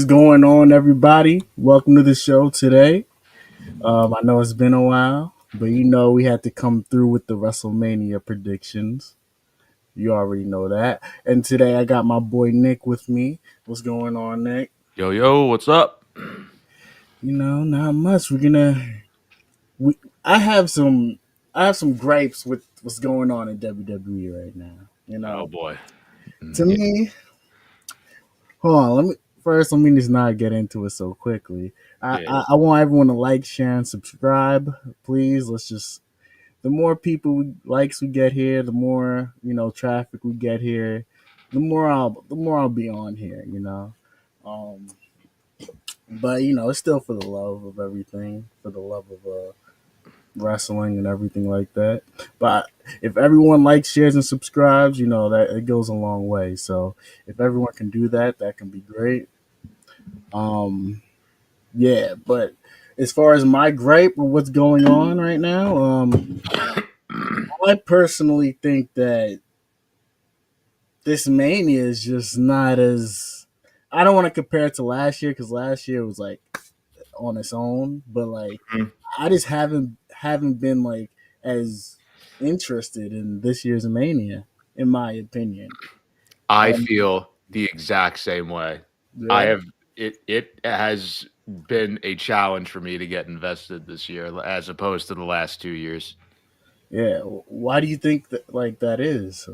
going on, everybody? Welcome to the show today. I know it's been a while, but we had to come through with the WrestleMania predictions. You already know that. And today I got my boy Nick with me. What's going on, Nick? Yo, yo, what's up? Not much. We I have some gripes with what's going on in WWE right now. Oh boy. To Yeah, me, hold on. Let me just not get into it so quickly. I, yeah. I, I want everyone to like, share, and subscribe. Please, let's just the more likes we get here, the more traffic we get here, the more I'll be on here. Um, but it's still for the love of everything, for the love of wrestling and everything like that. But if everyone likes, shares, and subscribes, that it goes a long way. So if everyone can do that, that can be great. Um, yeah, but as far as my gripe with what's going on right now, I personally think that this Mania is just not as. I don't want to compare it to last year because last year was like on its own, but like Mhm. I just haven't been like as interested in this year's Mania, in my opinion. I Um, feel the exact same way. I yeah, have it has been a challenge for me to get invested this year as opposed to the last 2 years. yeah. Why do you think that like that is?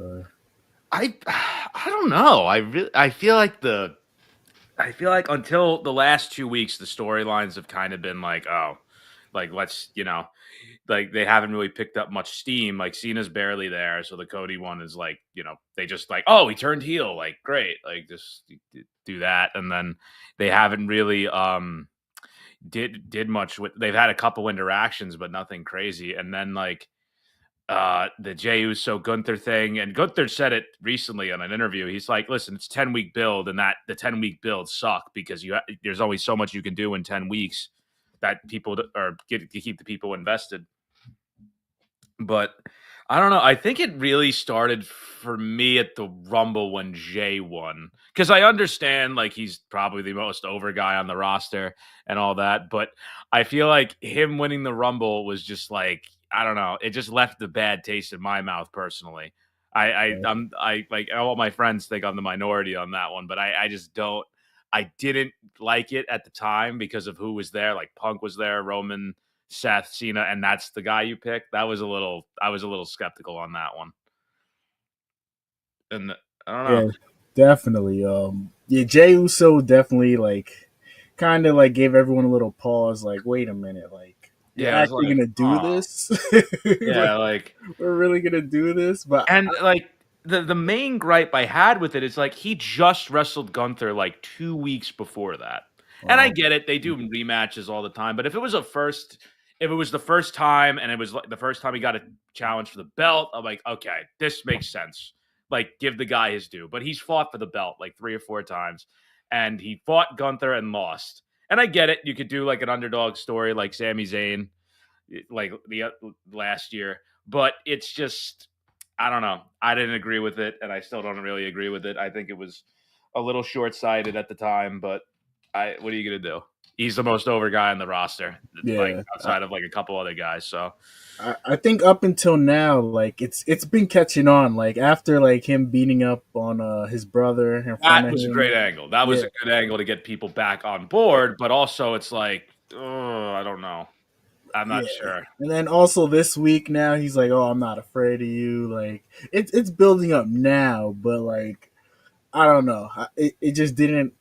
I I don't know. I feel like until the last 2 weeks the storylines have kind of been like, oh, like like they haven't really picked up much steam. Like Cena's barely there, so the Cody one is like, they just like, oh, he turned heel, like great, like just do that, and then they haven't really did much with. They've had a couple interactions, but nothing crazy, and then like the Jey Uso Gunther thing, and Gunther said it recently on an interview. He's like, listen, it's 10-week build, and that the 10-week builds suck because there's only so much you can do in 10 weeks that people or get to keep the people invested. But I don't know. I think it really started for me at the Rumble when Jay won. Because I understand like he's probably the most over guy on the roster and all that. But I feel like him winning the Rumble was just like, I don't know, it just left a bad taste in my mouth personally. I like all my friends think I'm the minority on that one, but I just don't. I didn't like it at the time because of who was there. Like Punk was there, Roman, Seth, Cena, and that's the guy you picked. I was a little skeptical on that one. And I don't know. Yeah, definitely. Yeah, Jey Uso definitely like kind of like gave everyone a little pause. Like, wait a minute, like you're Yeah, I was actually like, gonna do oh, this? yeah, like, We're really gonna do this? But and like the main gripe I had with it is like he just wrestled Gunther like 2 weeks before that. And I um, get it, they do rematches all the time, but if it was the first time and it was like the first time he got a challenge for the belt, I'm like, okay, this makes sense. Like, give the guy his due. But he's fought for the belt like 3 or 4 times, and he fought Gunther and lost. And I get it. You could do like an underdog story like Sami Zayn, like the last year, but it's just I don't know. I didn't agree with it, and I still don't really agree with it. I think it was a little short sighted at the time, but what are you gonna do? He's the most over guy on the roster, like yeah, outside of like a couple other guys. So I think up until now, like it's been catching on. Like after like him beating up on his brother in front that of was a him. great angle. That Yeah, was a good angle to get people back on board, but also it's like, oh, I don't know. I'm yeah. not sure. And then also this week now he's like, "Oh, I'm not afraid of you." Like it's building up now, but like I don't know. It just didn't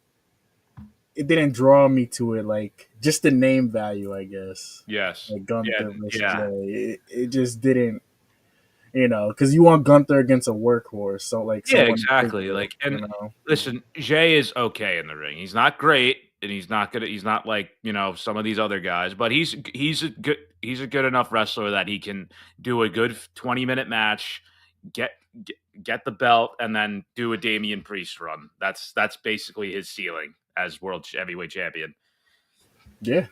draw me to it. Like just the name value, I guess. Yes. Like Yeah. Gunther versus Yeah. Jay, it just didn't. Because you want Gunther against a workhorse, so like Yeah, someone exactly, bigger. like and listen, Jay is okay in the ring. He's not great, and he's not like, some of these other guys, but he's a good enough wrestler that he can do a good 20-minute match, get get get the belt, and then do a Damian Priest run. That's basically his ceiling as heavyweight champion. Yeah.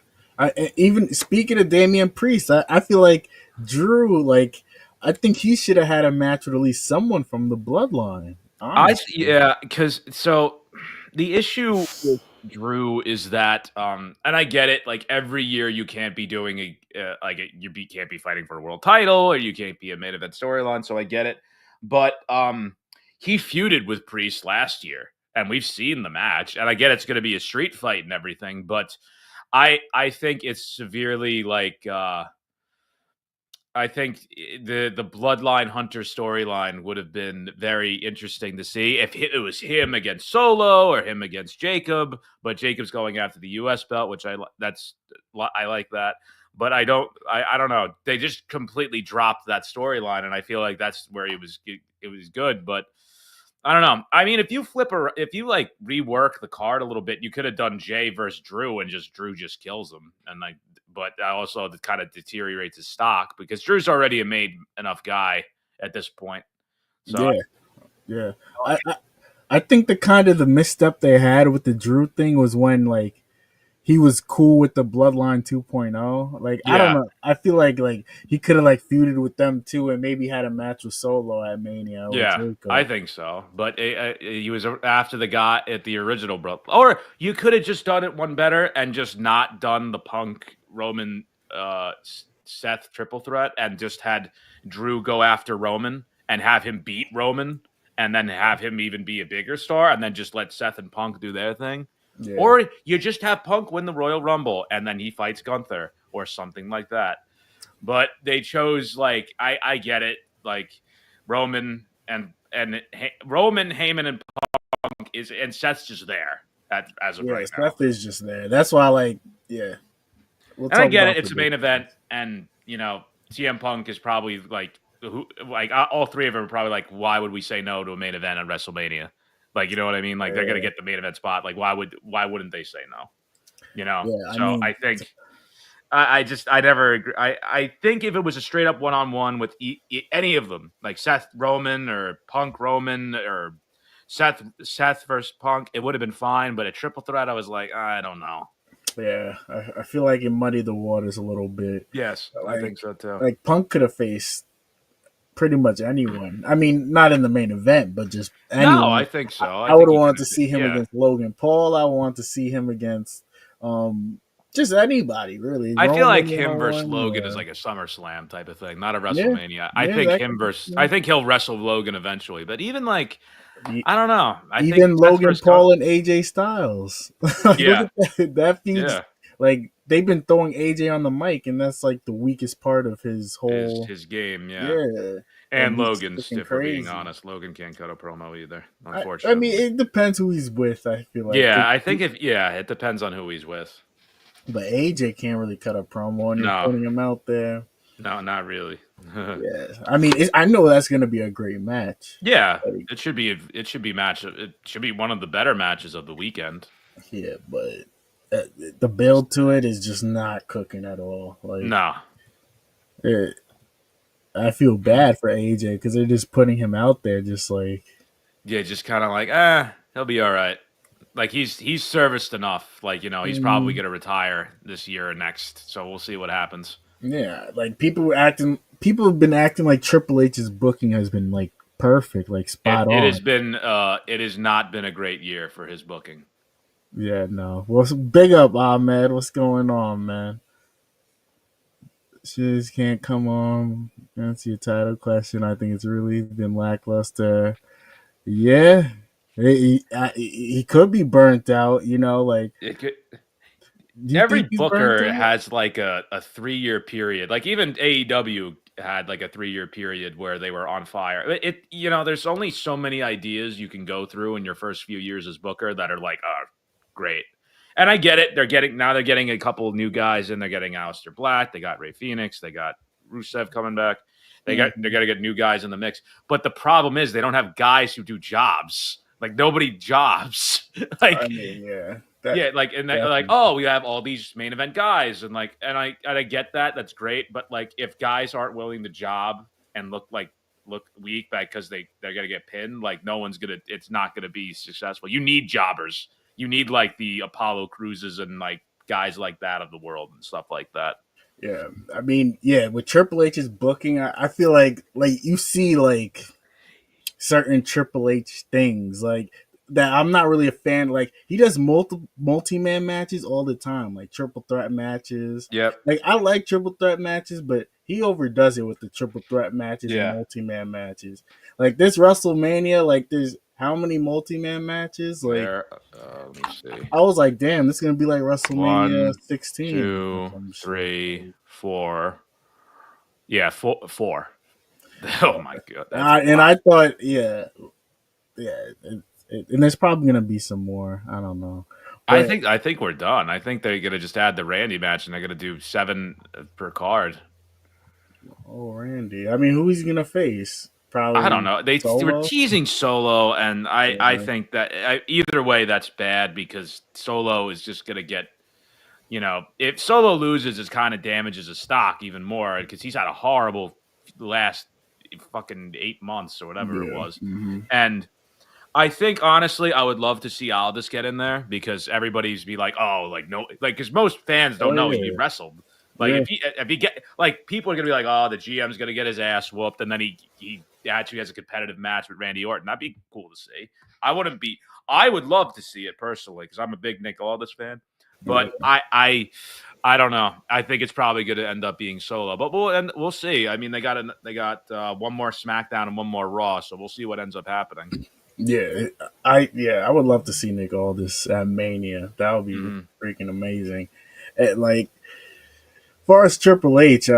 Even speaking of Damian Priest, I feel like Drew, like, I think he should have had a match with at least someone from the bloodline. Honestly. Yeah, because so The issue with Drew is that, and I get it. Like every year, you can't be doing can't be fighting for a world title, or you can't be a main event storyline. So I get it, but he feuded with Priest last year, and we've seen the match. And I get it's going to be a street fight and everything, but I think it's severely like I think the Bloodline Hunter storyline would have been very interesting to see if it was him against Solo or him against Jacob, but Jacob's going after the U.S. belt, which I like that, but I don't know. They just completely dropped that storyline, and I feel like that's where it was good, but I don't know. I mean, if you like rework the card a little bit, you could have done Jay versus Drew, and just Drew just kills him, and like, but that also kind of deteriorates his stock because Drew's already a made enough guy at this point. So Yeah, yeah. I think the kind of the misstep they had with the Drew thing was when like he was cool with the Bloodline 2.0. Like I don't yeah, know. I feel like he could have like feuded with them too, and maybe had a match with Solo at Mania or yeah, I Jacob. think so. But he was after the guy at the original bro. Or you could have just done it one better and just not done the Punk Roman Seth triple threat and just had Drew go after Roman and have him beat Roman and then have him even be a bigger star and then just let Seth and Punk do their thing. Yeah, Or you just have Punk win the Royal Rumble and then he fights Gunther or something like that. But they chose like I get it, like Roman Roman, Heyman, and Punk is and Seth's just there as of yeah. right now. Stuff is just there. That's why, like, yeah. We'll And I talk get it; about it's a main event, predictions. and CM Punk is probably like who like all three of them are probably like, why would we say no to a main event at WrestleMania? Like, you know what I mean? Like they're gonna Yeah, get the main event spot. Like, why wouldn't they say no? yeah. I So mean, I think I never agree. I think if it was a straight up one on one with any of them, like Seth Roman or Punk Roman or Seth versus Punk, it would have been fine. But a triple threat, I was like, I don't know. yeah. I feel like it muddied the waters a little bit. Yes, I Like, think so too. like Punk could have faced pretty much anyone. I mean, not in the main event, but just No, I anyone. think so. I I would think have he could wanted have. to see him Yeah, against Logan Paul. I want to see him against um, just anybody, really. I feel like Roman one him on versus one, Logan is or like a SummerSlam type of thing, not a yeah, WrestleMania. I yeah, think that him could versus. I think he'll wrestle Logan eventually, but even like be I don't know. I think even Seth Logan versus Paul and AJ Styles. Like, look yeah, at that. That feud's yeah. like they've been throwing AJ on the mic, and that's like the weakest part of his whole. His game, yeah. Yeah, and And he's Logan's, looking if we're being crazy. honest, Logan can't cut a promo either, I mean, unfortunately. it depends who he's with. I feel like, Yeah, I think it depends on who he's with. but AJ can't really cut a promo, and you're No, putting him out there. no, not really. Yeah, I mean, I know that's going to be a great match. Yeah, Like, it should be match. It should be one of the better matches of the weekend. yeah, but the build to it is just not cooking at all. Like, No, it, I feel bad for AJ because they're just putting him out there, just like, yeah, just kind of like he'll be all right. Like he's serviced enough. Like he's probably mm, gonna retire this year or next. So we'll see what happens. yeah, like people have been acting like Triple H's booking has been like perfect, like spot on. It has not been a great year for his booking. Yeah, no. Well, big up, Ahmed. What's going on, man? She just can't come on. Answer your title question. I think it's really been lackluster. Yeah, he could be burnt out. Like, It could, do you every think he's burnt booker out? has like a 3 year period. Like even AEW had like a 3 year period where they were on fire. There's only so many ideas you can go through in your first few years as booker that are like, oh, great. And I get it. They're getting a couple of new guys and they're getting Aleister Black. They got Ray Phoenix. They got Rusev coming back. Mm, They're gonna get new guys in the mix. But the problem is they don't have guys who do jobs. Like nobody jobs. I like mean, yeah, yeah, like and they're like, definitely. oh, we have all these main event guys, and like, and I get that, that's great, but like, if guys aren't willing to job and look weak because they're gonna get pinned, like, no one's gonna, it's not gonna be successful. You need jobbers. You need like the Apollo Cruises and like guys like that of the world and stuff like that. Yeah, I mean, yeah, with Triple H's booking, I feel like you see like certain Triple H things. Like that I'm not really a fan. Like he does multi-man matches all the time, like triple threat matches. Yep. Like I like triple threat matches, but he overdoes it with the triple threat matches and Yeah. multi-man matches. Like this WrestleMania, like there's how many multi-man matches? Like There. Let me see. I was like, damn, this is gonna be like WrestleMania One, 16 or two, some shit. three, four. Yeah, four. Oh my god, that's a And lot. I thought, yeah, yeah, and there's probably gonna be some more. I don't know, but I think we're done. I think they're gonna just add the Randy match, and they're gonna do 7 per card. oh, Randy, I mean, who is he gonna face? I don't Probably know. They were Solo. teasing Solo, and I Yeah, think that either way that's bad because Solo is just gonna get, if Solo loses, it kind of damages his stock even more because he's had a horrible last fucking 8 months or whatever it yeah, was, and I think honestly, I would love to see Aldis get in there because everybody's be like, oh, like no, like because most fans oh don't know he yeah, wrestled. Like yeah, if he get like people are gonna be like, oh, the GM's gonna get his ass whooped, and then he actually has a competitive match with Randy Orton. That'd be cool to see. I wouldn't be. I would love to see it personally because I'm a big Nick Aldis fan. But yeah, I don't know. I think it's probably going to end up being Solo, but we'll see. I mean, they got one more SmackDown and one more Raw, so we'll see what ends up happening. yeah. I would love to see Nick Aldis at Mania. That would be Hmm. freaking amazing. Like, as far as Triple H,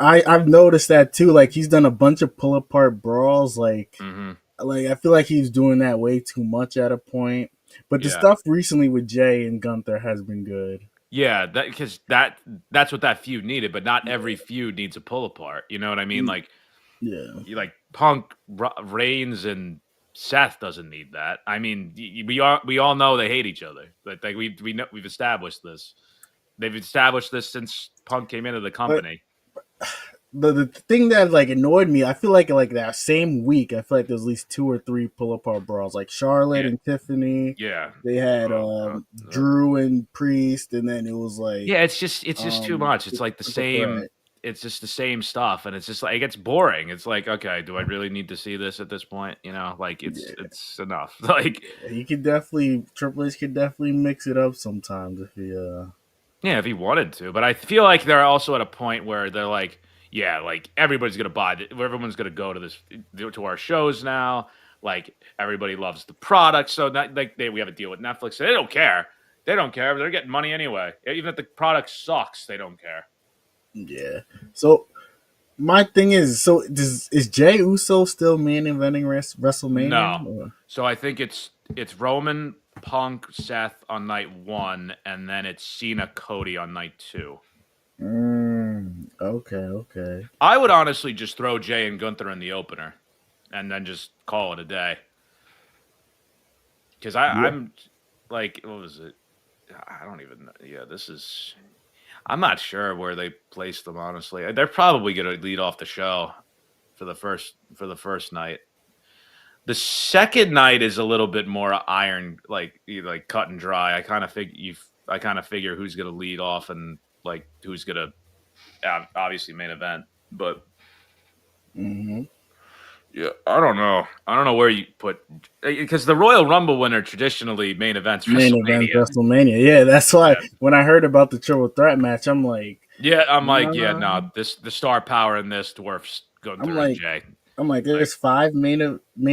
I've noticed that too. Like he's done a bunch of pull apart brawls. Hmm. Like I feel like he's doing that way too much at a point. But the Yeah. stuff recently with Jay and Gunther has been good. Yeah, that because that's what that feud needed, but not every Yeah, feud needs a pull apart. You know what I mean? Like yeah. you like Punk, Reigns, and Seth doesn't need that. I mean, we all know they hate each other. Like we know we've established this. They've established this since Punk came into the But company. the thing that like annoyed me, I feel like that same week, I feel like there's at least two or three pull apart brawls, like Charlotte Yeah, and Tiffany. yeah. They had Oh god. Drew and Priest, and then it was like Yeah, it's just too much. It's like the triple same. threat. It's just the same stuff, and it's just like it gets boring. It's like, okay, do I really need to see this at this point? Like Yeah, it's enough. Like, he could definitely Triple H could definitely mix it up sometimes if he yeah, if he wanted to, but I feel like they're also at a point where they're like, yeah, like everybody's gonna buy it. Everyone's gonna go to to our shows now. Like everybody loves the product, so that like we have a deal with Netflix. So they don't care. They don't care. They're getting money anyway. Even if the product sucks, they don't care. yeah. So my thing is, is Jay Uso still main eventing WrestleMania? No. So I think it's Roman, Punk, Seth on night 1, and then it's Cena, Cody on night 2. Okay, okay. I would honestly just throw Jay and Gunther in the opener, and then just call it a day. Because Yeah. I'm like, what was it? I don't even know. Yeah, this is. I'm not sure where they placed them. Honestly, they're probably going to lead off the show for the first night. The second night is a little bit more iron, like cut and dry. I kind of figure who's going to lead off and like who's going to obviously main event. But Mm-hmm. yeah, I don't know. I don't know where you put because the Royal Rumble winner traditionally main events Main event WrestleMania. WrestleMania. Yeah, that's why Yeah, when I heard about the triple threat match, yeah. I'm like, yeah, nah. no. The star power in this dwarfs I'm Gunther and like, Jay. Like, there's five main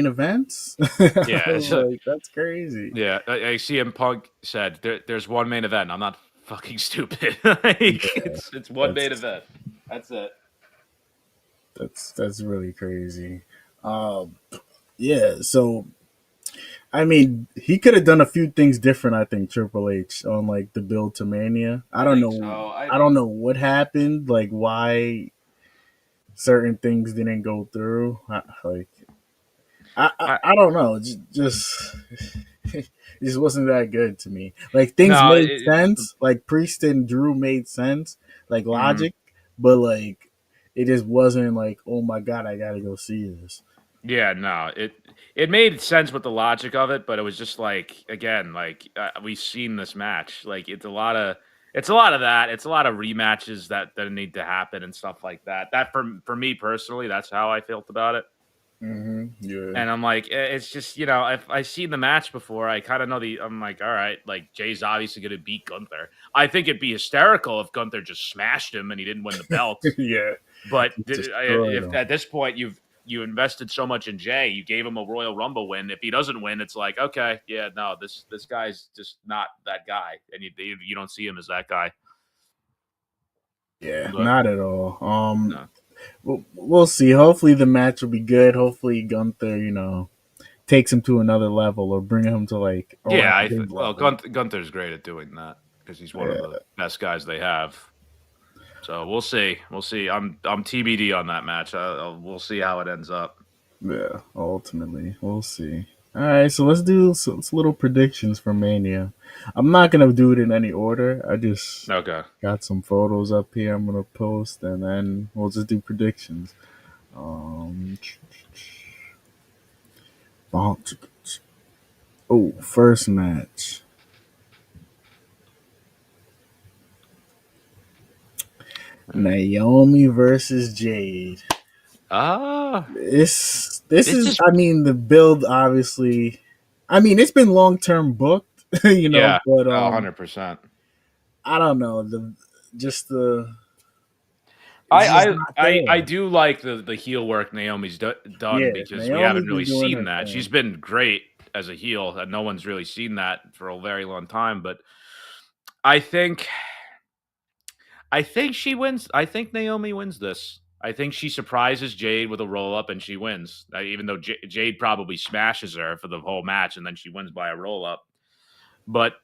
events. I yeah, was like, that's crazy. yeah. I CM Punk said there's one main event. I'm not fucking stupid. Like Yeah, it's one main that's event. That's it. that's really crazy. Um, yeah. So I mean, he could have done a few things different. I think Triple H on like the build to Mania. I I don't think know. so. I I don't know what happened. Like why certain things didn't go through. I I don't know. It just wasn't that good to me. Like things no. made sense. Like Priest and Drew made sense. Like Mhm. logic, but like it just wasn't like, oh my god, I gotta go see this. Yeah, no, it made sense with the logic of it, but it was just like again, like we've seen this match. Like it's a lot of that. It's a lot of rematches that need to happen and stuff like that. That for me personally, that's how I felt about it. Yeah. And I'm like, it's just, you know, if I seen the match before, I kind of know I'm like, all right, like Jay's obviously going to beat Gunther. I think it'd be hysterical if Gunther just smashed him and he didn't win the belt. Yeah. But Just destroyed if him. at this point you invested so much in Jay, you gave him a Royal Rumble win. If he doesn't win, it's like, okay, yeah, no, this guy's just not that guy, and you don't see him as that guy. Yeah, But not at all. no, We'll see. Hopefully the match will be good. Hopefully Gunther, takes him to another level or bring him to like or yeah, at his well, level. Gunther's great at doing that because he's one of the Yeah, best guys they have. So we'll see. We'll see. I'm TBD on that match. We'll see how it ends up. yeah. Ultimately, we'll see. All right, so let's do some little predictions for Mania. I'm not gonna do it in any order. I just Okay. got some photos up here. I'm gonna post, and then we'll just do predictions. Um, oh, first match. Naomi versus Jade. Ah, This this is is I mean the build obviously I mean it's been long term booked, yeah, but 100%. I don't know, the it's just not I there. do like the heel work Naomi's done Yeah, because we haven't Naomi's been really doing seen her that. She's thing. been great as a heel, and no one's really seen that for a very long time. But I think I think she wins. I think Naomi wins this. I think she surprises Jade with a roll up and she wins. Even though Jade probably smashes her for the whole match and then she wins by a roll up. But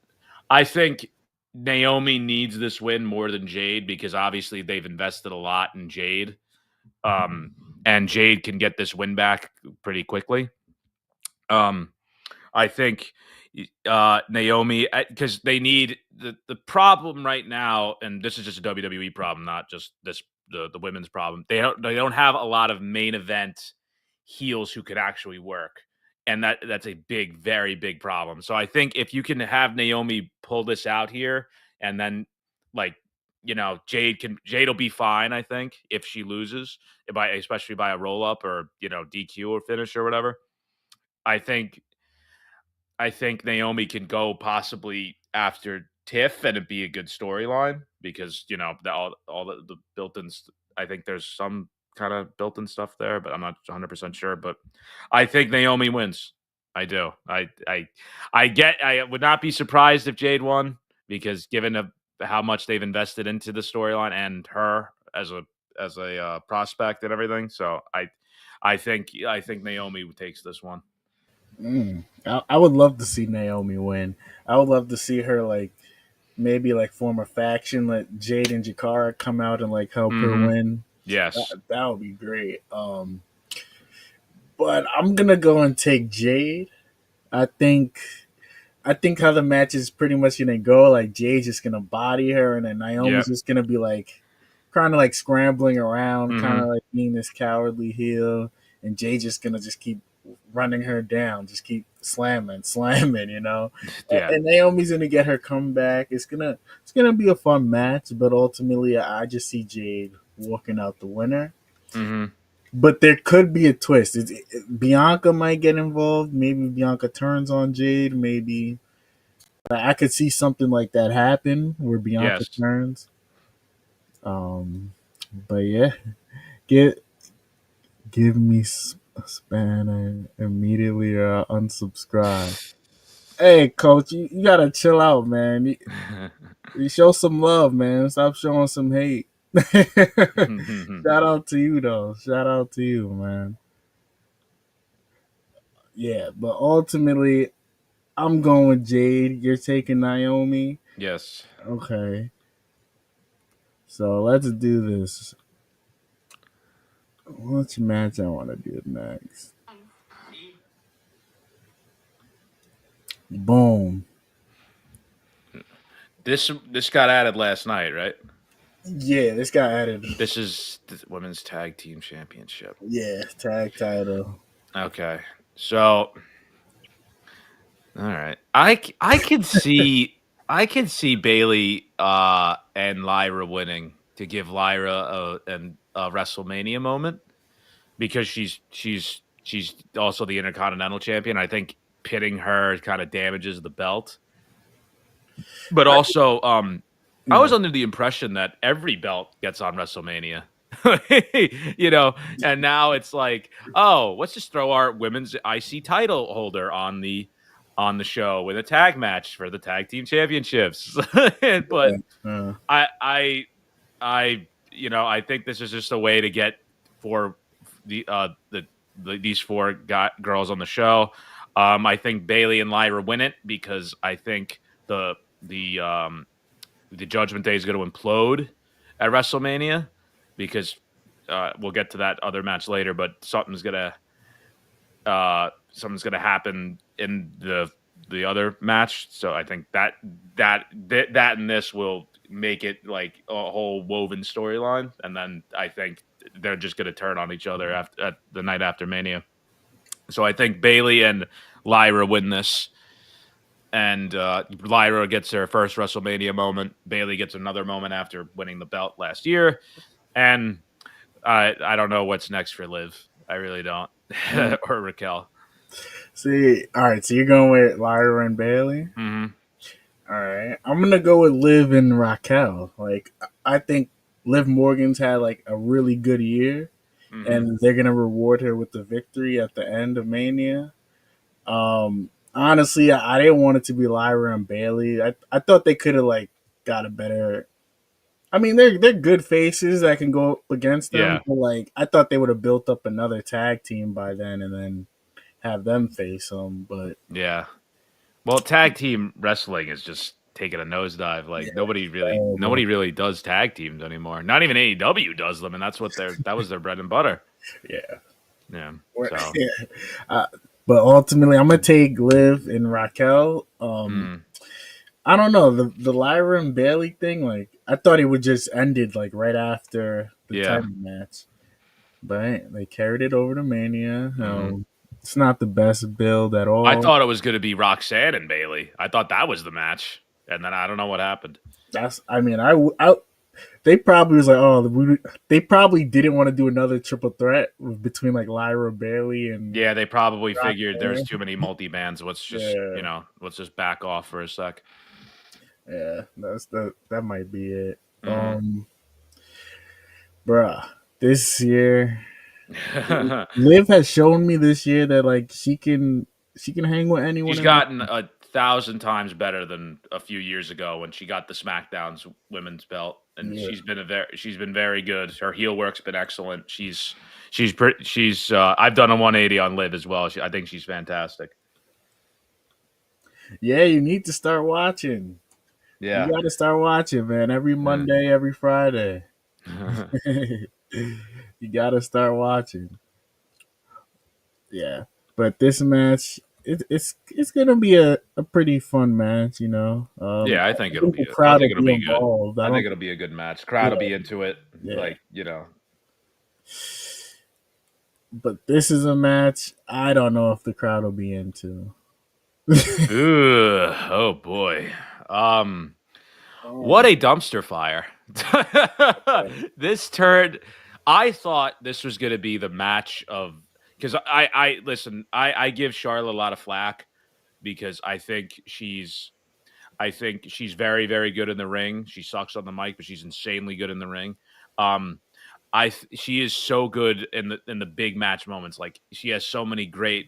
I think Naomi needs this win more than Jade because obviously they've invested a lot in Jade. Um, and Jade can get this win back pretty quickly. Um, I think Naomi because they need the problem right now, and this is just a WWE problem, not just the women's problem. They don't have a lot of main event heels who could actually work, and that's a big, very big problem. So I think if you can have Naomi pull this out here, and then like Jade will be fine. I think if she loses by especially by a roll up or DQ or finish or whatever. I think I think Naomi can go possibly after Tiff, and it'd be a good storyline because all the built-in. I think there's some kind of built-in stuff there, but I'm not 100% sure. But I think Naomi wins. I do. I would not be surprised if Jade won because given how much they've invested into the storyline and her as a prospect and everything, so I think Naomi takes this one. I would love to see Naomi win. I would love to see her like maybe like form a faction, let Jade and Jakara come out and like help her Mm-hmm. win. Yes. That would be great. But I'm gonna go and take Jade. I think I think how the match is pretty much gonna go, like Jay's just gonna body her, and then Naomi's Yep. just gonna be like, kind of like scrambling around, kind of Mhm. like being this cowardly heel, and Jay just gonna just keep running her down, just keep slamming, slamming, Yeah. And Naomi's gonna get her comeback. It's gonna be a fun match, but ultimately, I just see Jade walking out the winner. Mhm. But there could be a twist. Bianca might get involved. Maybe Bianca turns on Jade. Maybe I could see something like that happen where Bianca Yes. turns. But yeah, give give me a span and immediately unsubscribe. Hey, coach, you gotta chill out, man. You show some love, man. Stop showing some hate. Shout out to you, though. Shout out to you, man. Yeah, but ultimately, I'm going with Jade. You're taking Naomi. Yes. Okay, so let's do this. Which match I want to do next? Boom. This got added last night, right? Yeah, this got added. This is the women's tag team championship. Yeah, tag title. Okay. So, all right. I could see Bailey and Lyra winning to give Lyra a WrestleMania moment because she's She's also the Intercontinental Champion. I think pitting her kind of damages the belt. But I, also, I yeah, was under the impression that every belt gets on WrestleMania. you know, and now it's like, oh, let's just throw our women's IC title holder on the show with a tag match for the tag team championships. But yeah, I I I think this is just a way to get for these four girls on the show. I think Bailey and Lyra win it because I think the the um the Judgment Day is going to implode at WrestleMania because we'll get to that other match later, but something's gonna happen in the other match. So I think that and this will make it like a whole woven storyline, and then I think they're just gonna turn on each other after at the night after Mania. So I think Bailey and Lyra win this, and Lyra gets her first WrestleMania moment. Bailey gets another moment after winning the belt last year, and I don't know what's next for Liv. I really don't, yeah. or Raquel. See, all right. So you're going with Lyra and Bailey. Hmm. All right, I'm gonna go with Liv and Raquel. Like, I think Liv Morgan's had like a really good year, Hmm. and they're gonna reward her with the victory at the end of Mania. Honestly, I didn't want it to be Lyra and Bailey. I thought they could have like got a better. I mean, they're good faces that can go up against them, Yeah, but like I thought they would have built up another tag team by then, and then have them face them. But yeah. Well, tag team wrestling is just taking a nosedive. yeah, Like nobody really, terrible. nobody really does tag teams anymore. Not even AEW does them, and that was their bread and butter. Yeah. Yeah. We're- So, yeah. Uh, but ultimately, I'm gonna take Liv and Raquel. mm, I don't know the Lyra and Bailey thing. Like, I thought it would just ended like right after the yeah. title match, but they carried it over to Mania. Hmm. It's not the best build at I all. thought it was going to be Roxanne and Bailey. I thought that was the match, and then I don't know what happened. That's I mean I they probably was like they probably didn't want to do another triple threat between like Lyra Bailey and Yeah, they probably figured there's Roxanne. too many multi bands. Yeah, Let's just back off for a sec. yeah, that might be it. Hmm. Bruh, this year Liv has shown me this year that like she can hang with anyone She's in the gotten 1,000 times better than a few years ago when she got the SmackDown's women's belt, and yeah. she's been very good. Her heel work's been excellent. She's I've done a 180 on Liv as well. I think she's fantastic. Yeah, you need to start watching. You Yeah. got to start watching, man. Every Yeah. Monday, every Friday. You got to start watching. Yeah, but this match, it's gonna be a pretty fun match. Yeah, I think the I crowd think will it'll be be good. involved. I I think don't. it'll be a good match. Crowd will Yeah, be into it. yeah. Like. But this is a match I don't know if the crowd will be into. Ooh, oh boy. Um, what Oh, a dumpster fire. This turned I thought this was gonna be the match of because I listen, I give Charlotte a lot of flack because I think she's very, very good in the ring. She sucks on the mic, but she's insanely good in the ring. Um, she is so good in the big match moments. Like she has so many great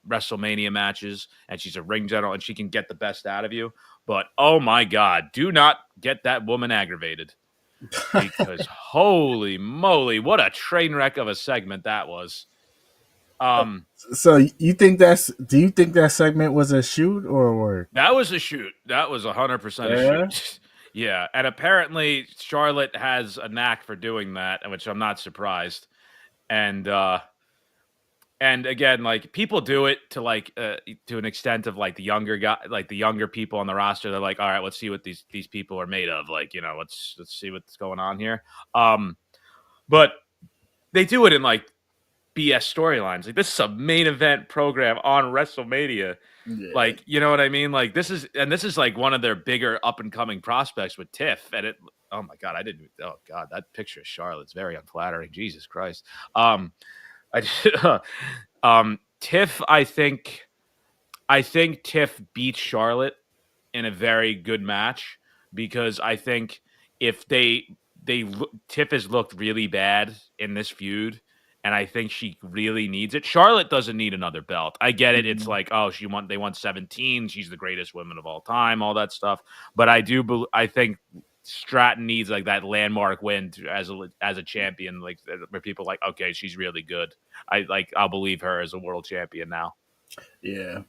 WrestleMania matches, and she's a ring general, and she can get the best out of you. But oh my God, do not get that woman aggravated because holy moly, what a train wreck of a segment that was. Um, so you think that's? Do you think that segment was a shoot or a work? that was a shoot. That was 100% a Yeah. shoot. Yeah, and apparently Charlotte has a knack for doing that, which I'm not surprised. And and again, like people do it to an extent of like the younger guy, like the younger people on the roster. They're like, all right, let's see what these people are made of. Like, let's see what's going on here. Um, but they do it in like BS storylines. Like this is a main event program on WrestleMania. Yeah. Like, you know what I mean? Like this is like one of their bigger up and coming prospects with Tiff. And it oh my God, oh God, that picture of Charlotte's very unflattering. Jesus Christ. I Tiff, I think Tiff beats Charlotte in a very good match because I think if Tiff has looked really bad in this feud, and I think she really needs it. Charlotte doesn't need another belt. I get it. It's Mhm. like, oh, they won 17. She's the greatest woman of all time. All that stuff. But I think Stratton needs like that landmark win as a champion, like where people are like, okay, she's really good. I'll believe her as a world champion now. Yeah.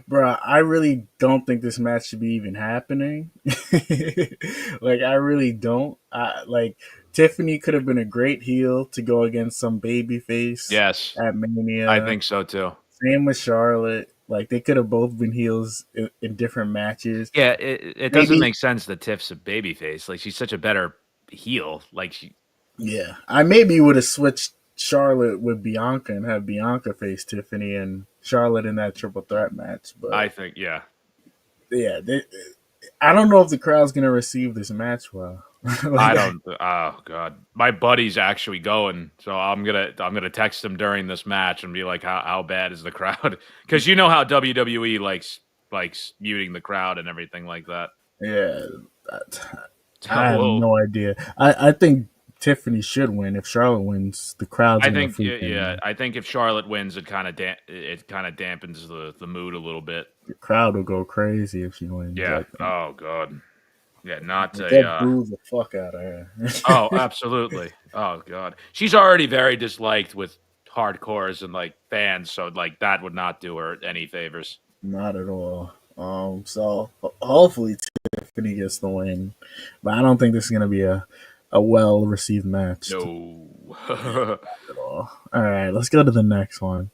Bro, I really don't think this match should be even happening. Like, I really don't. Like, Tiffany could have been a great heel to go against some baby face Yes, at I Mania. think so too. Same with Charlotte. Like, they could have both been heels in different matches. Yeah, it doesn't Maybe, make sense that Tiff's a babyface. Like she's such a better heel. Like yeah. I maybe would have switched Charlotte with Bianca and had Bianca face Tiffany and Charlotte in that triple threat match. But I think, yeah. yeah, I don't know if the crowd's gonna receive this match well. I Like, don't. Oh god, my buddy's actually going, so I'm gonna text him during this match and be like, how bad is the crowd? Because you know how WWE likes muting the crowd and everything like that. yeah, So I have no idea. I think Tiffany should win. If Charlotte wins, the crowd's I gonna think, yeah, freaking I think if Charlotte wins, it kind of dampens the mood a little bit. the crowd will go crazy if she wins. Yeah. I think Oh god. Yeah. Not like a. they'll boo the fuck out of her. Oh, absolutely. Oh god. She's already very disliked with hardcores and like fans, so like that would not do her any favors. Not at all. So hopefully Tiffany gets the win, but I don't think this is gonna be a well received match No. at all. All right, let's go to the next one.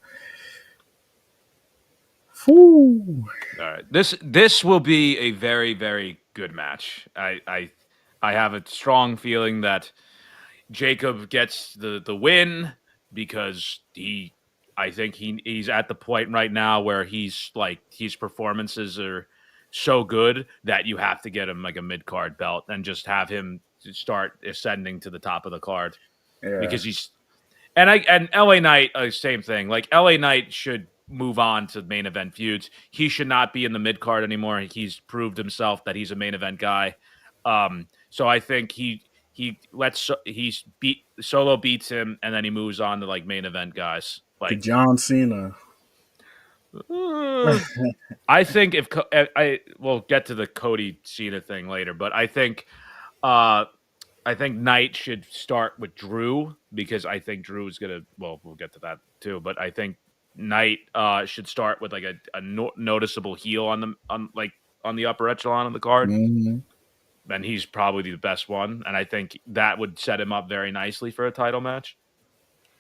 Whew. All right. This will be a very very good match. I have a strong feeling that Jacob gets the win because I think he's at the point right now where his performances are so good that you have to get him like a mid card belt and just have him start ascending to the top of the card Yeah. because he's and LA Knight, same thing. Like LA Knight should move on to main event feuds. He should not be in the mid card anymore. He's proved himself that he's a main event guy. So I think he's beat Solo beats him, and then he moves on to like main event guys. The Like, John Cena. uh, I think if I will get to the Cody Cena thing later, but uh, I think Knight should start with Drew because I think Drew is gonna. Well, we'll get to that too, but I think Knight should start with like a noticeable heel on the upper echelon of the card, Hmm. and he's probably the best one, and I think that would set him up very nicely for a title match.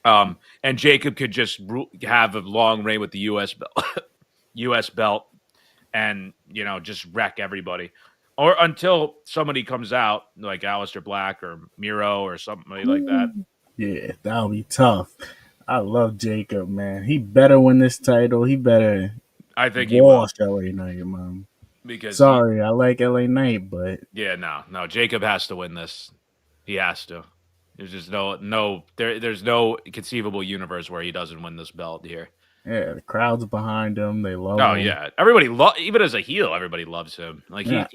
And Jacob could just have a long reign with the U.S. U.S. belt, and just wreck everybody, or until somebody comes out like Aleister Black or Miro or somebody like that. Yeah, that'll be tough. I love Jacob, man. He better win this title. He better I think he will wash LA Knight, man. because Sorry, I like LA Knight, but yeah, no, Jacob has to win this. He has to. There's just there's no conceivable universe where he doesn't win this belt here. yeah, the crowd's behind him. They love Oh him. yeah, even as a heel, everybody loves him. Like Yeah,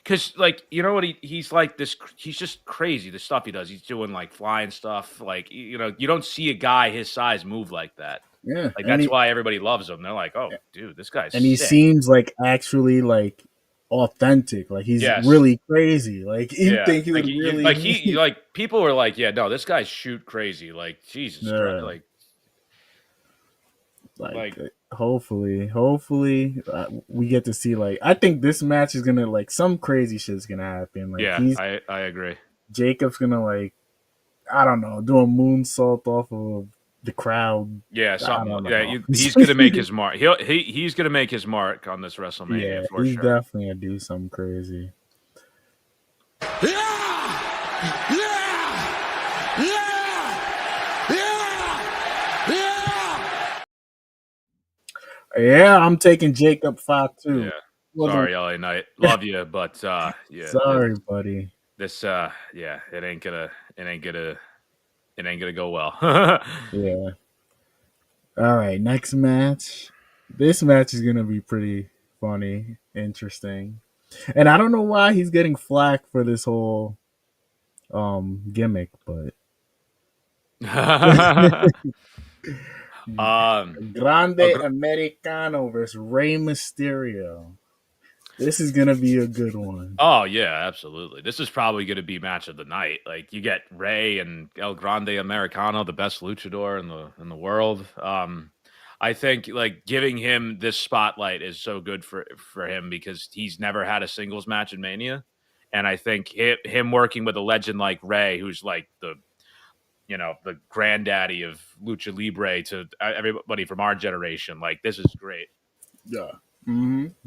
because like you know what he's like this. He's just crazy. The stuff he does. He's doing like flying stuff. Like you don't see a guy his size move like that. yeah, Like that's why everybody loves him. They're like, oh dude, this guy's and he sick. seems like actually like authentic. Like he's Yes. really crazy. Like you Yeah. think he Like would you, really, like people were like, yeah, no, this guy's shoot crazy. Like Jesus Christ. yeah, Like like like hopefully we get to see like I think this match is gonna like some crazy shit's gonna happen. Like yeah, he's I agree. Jacob's gonna like I don't know do a moonsault off of the crowd. Yeah, I something. don't Yeah, know. he's gonna make his mark. He's gonna make his mark on this Yeah, WrestleMania for he's sure. definitely gonna do something crazy. Yeah! Yeah! Yeah! Yeah! Yeah! Yeah, I'm taking Jacob 5-2. Yeah. Wasn't Sorry, LA Knight. Love you, but yeah, sorry, buddy. this yeah, it ain't gonna go well. Yeah. All right, next match. This match is gonna be pretty funny, interesting, and I don't know why he's getting flack for this whole gimmick, but um, Grande Agr- Americano versus Rey Mysterio. This is gonna be a good one. oh yeah, absolutely. This is probably going to be match of the night. Like you get Ray and El Grande Americano, the best luchador in the world. I think like giving him this spotlight is so good for him because he's never had a singles match in Mania, and I think him working with a legend like Ray, who's like the the granddaddy of lucha libre to everybody from our generation. Like this is great. Yeah,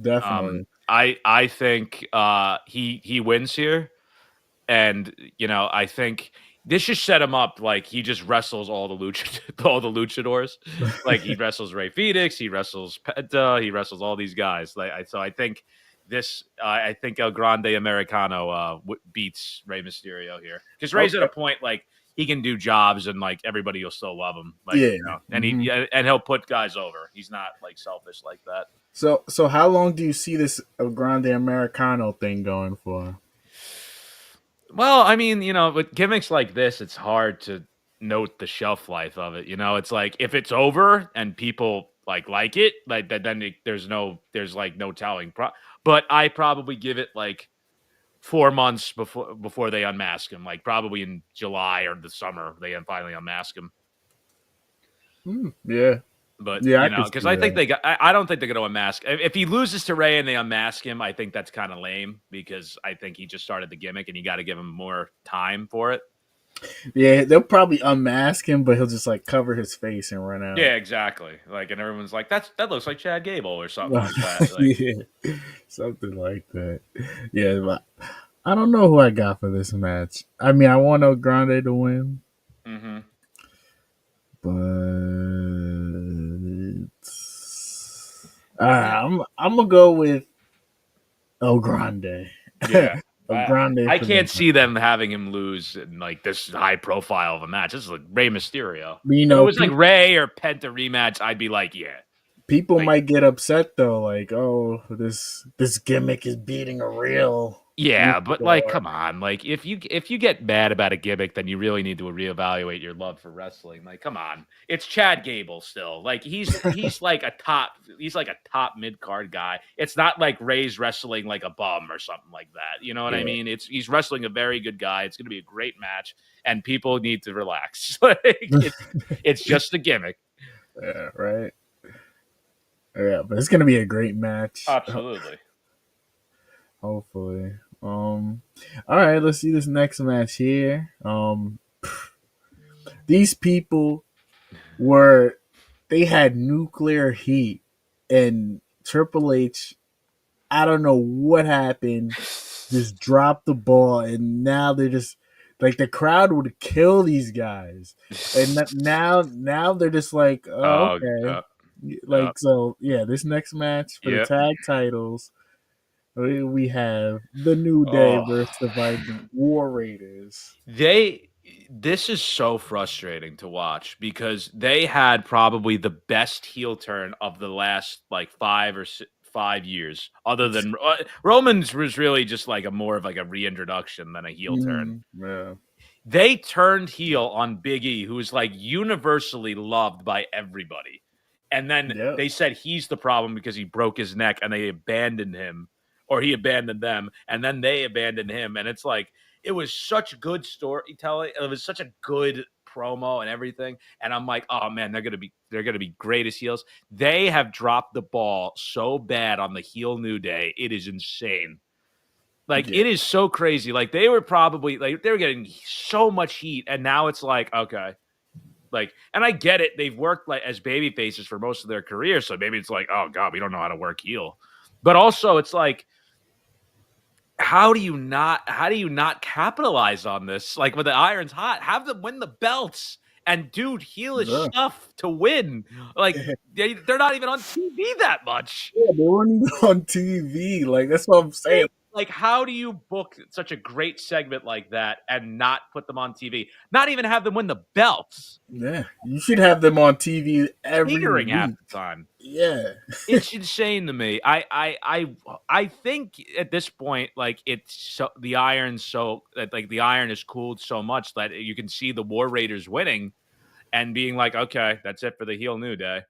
definitely. I think he wins here, and I think this should set him up like he just wrestles all the all the luchadors. Like he wrestles Ray Phoenix, he wrestles Penta, he wrestles all these guys. So I think I think El Grande Americano beats Rey Mysterio here because Ray's at a Okay. point like he can do jobs and like everybody will still love him. Like Yeah. and and he'll put guys over. He's not like selfish like that. So how long do you see this El Grande Americano thing going for? Well, I mean, with gimmicks like this, it's hard to note the shelf life of it. It's like if it's over and people like it, like that, then there's like no telling. But I probably give it like 4 months before they unmask him. Like probably in July or the summer they finally unmask him. Yeah. But Yeah, I could because see I think that. I don't think they're going to unmask. If he loses to Ray and they unmask him, I think that's kind of lame because I think he just started the gimmick and you got to give him more time for it. Yeah, they'll probably unmask him, but he'll just like cover his face and run out. Yeah, exactly. Like, and everyone's like, that looks like Chad Gable or something like that. Like, Yeah, something like that. Yeah, but I don't know who I got for this match. I mean, I want El Grande to win, mm-hmm. but I'm gonna go with El Grande. Yeah. El Grande I for the can't see them having him lose in like this high profile of a match. This is like Rey Mysterio. you If it know, was like Ray or Penta rematch, I'd be like, yeah. people Like, might get upset though, like, oh, this gimmick is beating a real yeah, but like, luchador. come on. Like, if you get mad about a gimmick, then you really need to reevaluate your love for wrestling. Like, come on, it's Chad Gable still. Like, he's like a top mid card guy. It's not like Ray's wrestling like a bum or something like that. You know what I Yeah, mean? He's wrestling a very good guy. It's going to be a great match, and people need to relax. Like, it's just a gimmick. yeah, right. Yeah, but it's gonna be a great match. Absolutely. Hopefully. All right, let's see this next match here. These people were they had nuclear heat, and Triple H, I don't know what happened, just dropped the ball, and now they're just like the crowd would kill these guys, and now they're just like, oh, Oh, okay, yeah, like so, yeah. This next match for the yeah. tag titles, we have the New Day Oh. versus the Viking War Raiders. This is so frustrating to watch because they had probably the best heel turn of the last like 5 years, other than Roman's was really just like a more of like a reintroduction than a heel turn. Yeah, They turned heel on Big E, who is like universally loved by everybody. And then yeah, they said he's the problem because he broke his neck and they abandoned him or he abandoned them and then they abandoned him. And it's like, it was such good storytelling. It was such a good promo and everything. And I'm like, oh man, they're gonna be great as heels. They have dropped the ball so bad on the heel New Day. It is insane. Like yeah, it is so crazy. Like they were probably like they were getting so much heat, and now it's like okay, like and I get it. They've worked like as baby faces for most of their career, so maybe it's like oh god, we don't know how to work heel. But also, it's like how do you not capitalize on this? Like when the iron's hot, have them win the belts and do heelish yeah. stuff to win. Like they're not even on TV that much. Yeah, they weren't even on TV. Like that's what I'm saying. like, how do you book such a great segment like that and not put them on TV? Not even have them win the belts. Yeah, you should have them on TV every Catering half week. the time. Yeah, It's insane to me. I think at this point, like it's so the iron's so that like the iron is cooled so much that you can see the War Raiders winning and being like, okay, that's it for the heel New Day.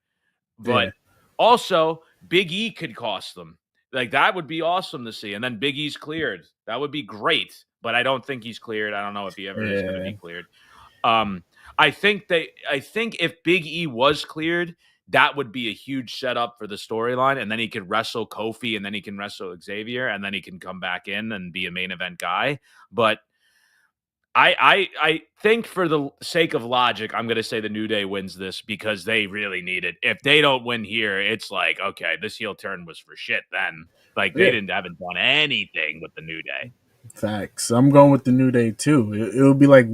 yeah, But also, Big E could cost them. Like that would be awesome to see. And then Big E's cleared. That would be great. But I don't think he's cleared. I don't know if he ever is going to yeah, be cleared. Um, I think if Big E was cleared, that would be a huge setup for the storyline, and then he could wrestle Kofi, and then he can wrestle Xavier, and then he can come back in and be a main event guy. But I think for the sake of logic, I'm going to say the New Day wins this because they really need it. If they don't win here, it's like, okay, this heel turn was for shit then. Like they yeah. haven't done anything with the New Day. Facts. I'm going with the New Day too. It'll be like,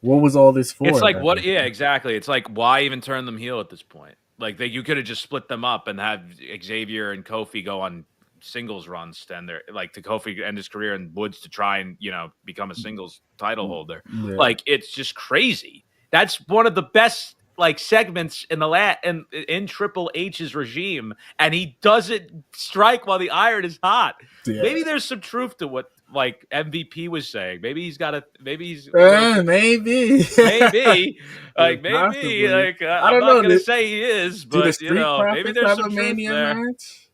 what was all this It's for? like what? Yeah, exactly. It's like why even turn them heel at this point? Like you could have just split them up and have Xavier and Kofi go on singles runs, and they're like to Kofi end his career and Woods to try and become a singles title holder. Yeah, Like it's just crazy. That's one of the best like segments in the in Triple H's regime, and he doesn't strike while the iron is hot. yeah. Maybe there's some truth to what like MVP was saying. Maybe he's a little Maybe. maybe, Yeah, like maybe, possibly. like I I'm don't not know. gonna say he is, Do the but Street maybe Profits there's have some a truth Mania there. match?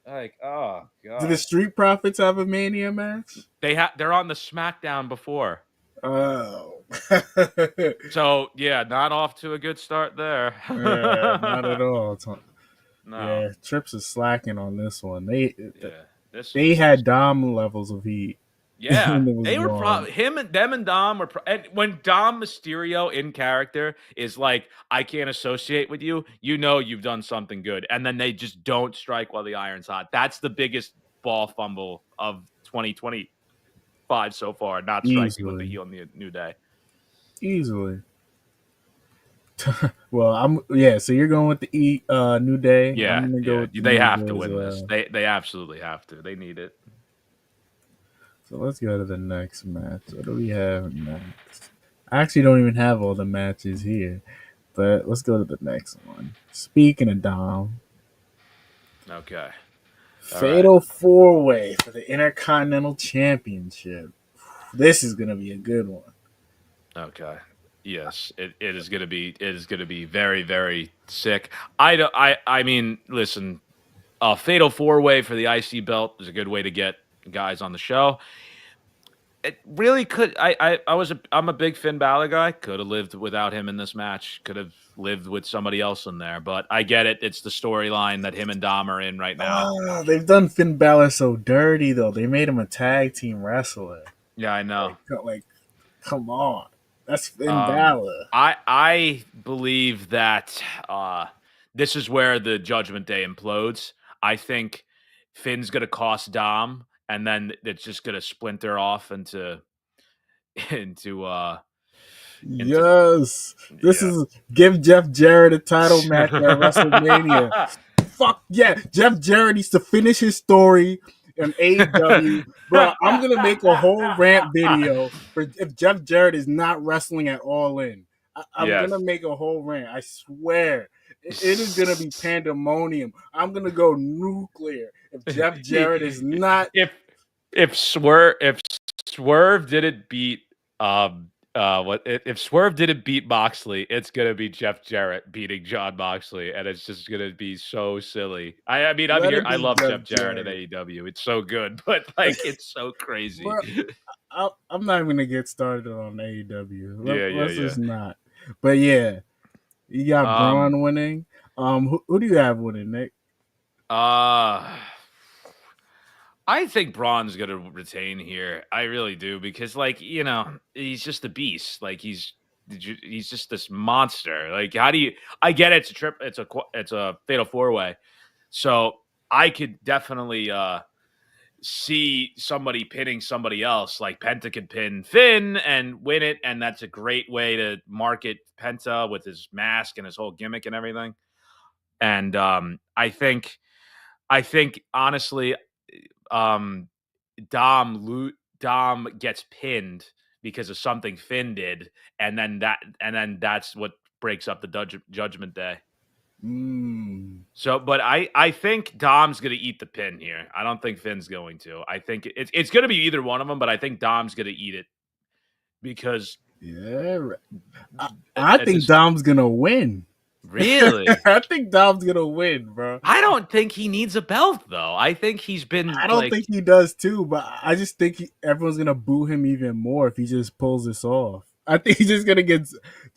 Like, oh Do the god, Street Profits have a Mania match? they're on the SmackDown before, Oh. so yeah, not off to a good start there. Yeah, not at all. No, Yeah, Trips is slacking on this one. yeah, this They was had just Dom levels of heat, yeah. and it was They were wrong. probably them and Dom were. And when Dom Mysterio in character is like, "I can't associate with you," you've done something good. And then they just don't strike while the iron's hot. That's the biggest ball fumble of 2025 so far. Not striking with the Easily, heel in the New Day. easily. Well, yeah. So you're going with the New Day. I'm Yeah, gonna go yeah. with the They New have Day to as win this. well. They absolutely have to. They need it. So let's go to the next match. What do we have next? I actually don't even have all the matches here, but let's go to the next one. Speaking of Dom, Okay. All right. Fatal 4-Way for the Intercontinental Championship. This is gonna be a good one. Okay. Yes, it is gonna be very, very sick. I mean, listen, a fatal four way for the IC belt is a good way to get guys on the show. It really could. I'm a big Finn Balor guy. Could have lived without him in this match. Could have lived with somebody else in there. But I get it. It's the storyline that him and Dom are in right now. They've done Finn Balor so dirty though. They made him a tag team wrestler. Yeah, I know. Like, come on, that's Finn Um, Balor. I believe that this is where the Judgment Day implodes. I think Finn's gonna cost Dom, and then it's just gonna splinter off into into into Yes, this yeah. is give Jeff Jarrett a title match at WrestleMania. Fuck yeah, Jeff Jarrett needs to finish his story in AEW, bro. I'm gonna make a whole rant video for if Jeff Jarrett is not wrestling at All In. I'm gonna Yes. make a whole rant. I swear, it is gonna be pandemonium. I'm gonna go nuclear if Jeff Jarrett is not. if if Swerve didn't beat what if Swerve didn't beat Moxley, it's gonna be Jeff Jarrett beating John Moxley, and it's just gonna be so silly. I mean, I'm Let here. it I be love Jeff Jeff Jarrett at Jarrett, AEW. It's so good, but like it's so crazy. bro. I'm not even gonna get started on AEW. Yeah, yeah, Let's yeah. just not. But yeah, you got Um, Braun winning. Who do you have winning, Nick? uh I think Braun's gonna retain here. I really do because, like, he's just a beast. Like, he's just this monster. Like, how do you? I get it, it's a trip. It's a fatal four way. So I could definitely see somebody pinning somebody else. Like Penta could pin Finn and win it, and that's a great way to market Penta with his mask and his whole gimmick and everything. And I think honestly, Dom gets pinned because of something Finn did, and then that's what breaks up the Judgment Day. So, but I think Dom's going to eat the pin here. I don't think Finn's going to. I think it's going to be either one of them, but I think Dom's going to eat it because I at think this Dom's gonna win. really. I think Dom's gonna win, bro. I don't think he needs a belt though. I think he's been I don't like, think he does too, but I just think everyone's gonna boo him even more if he just pulls this off. I think he's just gonna get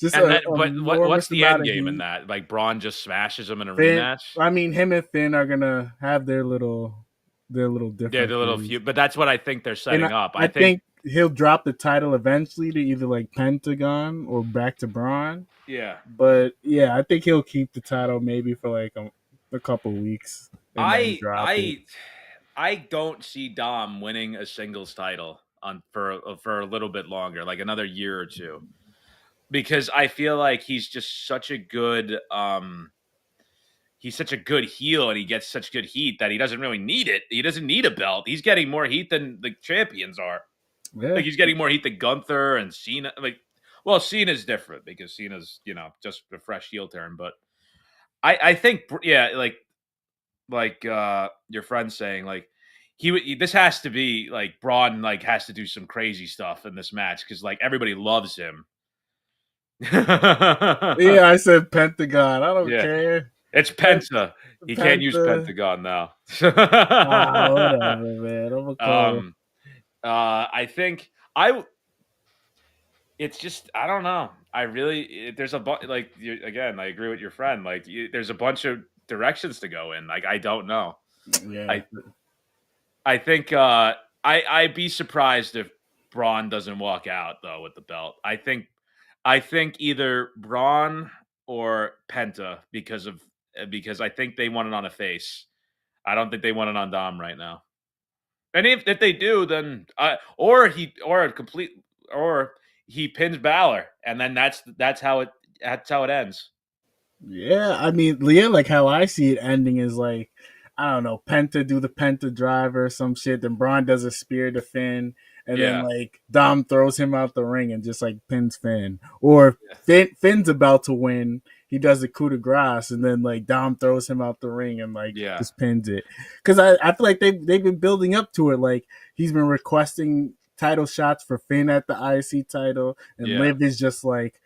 just and a that. But what's enormous the amount end of game in heat. that? Like Braun just smashes him in a Finn, rematch. I mean, him and Finn are gonna have their little Yeah, the little differences, feud, but that's what I think they're and setting up. I I think, think he'll drop the title eventually to either like Pentagon or back to Braun. yeah, But yeah, I think he'll keep the title maybe for like a couple weeks and then I drop it. I I don't see Dom winning a singles title on for a little bit longer, like another year or two, because I feel like he's such a good heel and he gets such good heat that he doesn't really need it. He doesn't need a belt. He's getting more heat than the champions are. Yeah, Like he's getting more heat than Gunther and Cena. Like, well, Cena's different because Cena's just a fresh heel turn. But I think yeah, like your friend saying like this has to be like Braun like has to do some crazy stuff in this match because like everybody loves him. yeah. I said Pentagon. I don't Yeah, care. it's Penta. He can't use Penta. Pentagon now. Whatever, man. I'm gonna call him. um, I think I. It's just I don't know. I really there's a bunch like again. I agree with your friend. Like there's a bunch of directions to go in. Like I don't know. Yeah, I I think I'd be surprised if Braun doesn't walk out though with the belt. I think either Braun or Penta because I think they want it on a face. I don't think they want it on Dom right now. And if they do, then or he pins Balor, and then that's how it ends. yeah. I mean, yeah. Like how I see it ending is like I don't know. Penta do the Penta driver or some shit. Then Braun does a spear to Finn, and then Yeah, like Dom throws him out the ring and just like pins Finn. Or yeah, Finn's about to win. He does a coup de grace, and then like Dom throws him out the ring and like yeah, just pins it. Because I feel like they've been building up to it. Like he's been requesting title shots for Finn at the IC title, and yeah, Liv is just like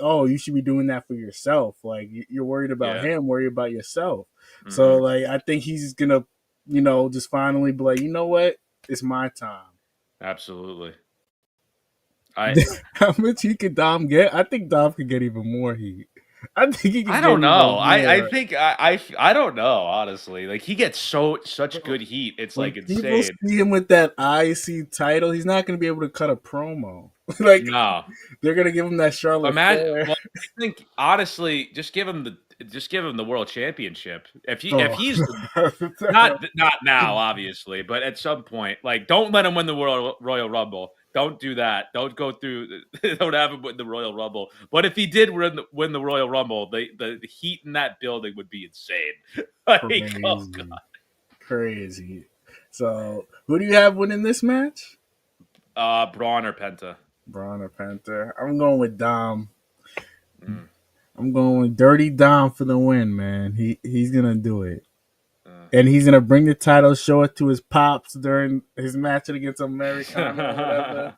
oh you should be doing that for yourself. Like you're worried about yeah. him, worry about yourself. So Hmm. like I think he's gonna just finally be like, you know what, it's my time. Absolutely. I How much heat could Dom get? I think Dom could get even more heat. I think he could I get don't know. even I more. think I don't know honestly. Like he gets such good heat. It's When like people insane. see him with that IC title, he's not going to be able to cut a promo. Like No, they're going to give him that Charlotte imagine. Flair. Well, I think honestly, just give him the world championship. If Oh. he's not now, obviously, but at some point, like don't let him win the Royal Rumble. Don't do that. Don't go through. Don't have him win the Royal Rumble. But if he did win the Royal Rumble, the heat in that building would be insane. Like, oh god, Crazy. Crazy. So, who do you have winning this match? Braun or Penta. Braun or Panther? I'm going with Dom. Mm, I'm going with Dirty Dom for the win, man. He's gonna do it, and he's uh. gonna bring the title, show it to his pops during his match against Americana or whatever.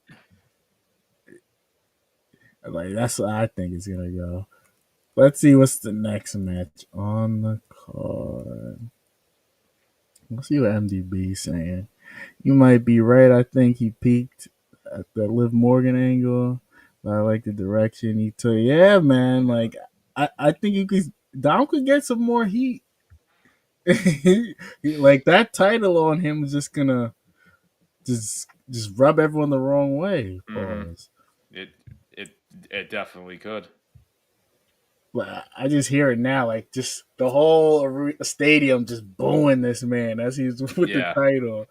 Like that's what I think is gonna go. Let's see what's the next match on the card. Let's see what MDB is saying. You might be right. I think he peaked at the Liv Morgan angle. But I like the direction he took. Yeah, man. Like I think you could Dom could get some more heat. Like that title on him is just gonna just rub everyone the wrong way. Hmm. Pause. It it it definitely could. But I just hear it now, like just the whole stadium just booing this man as he's with the Yeah, title.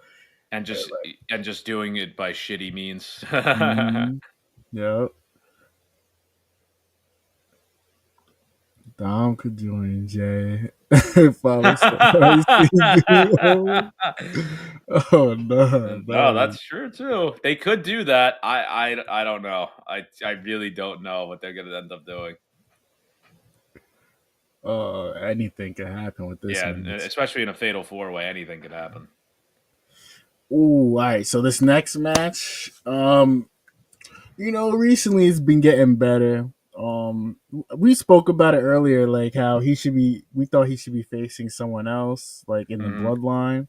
and just doing it by shitty means. Mm-hmm. Yep. Dom could join Jay. Follow Spicy Duo. Oh no, No, no. that's true too. They could do that. I don't know. I really don't know what they're gonna end up doing. Anything can happen with this Yeah, match. especially in a fatal four way, anything could happen. Ooh, all right. So this next match, recently it's been getting better. We spoke about it earlier, like how we thought he should be facing someone else, like in the Hmm. bloodline.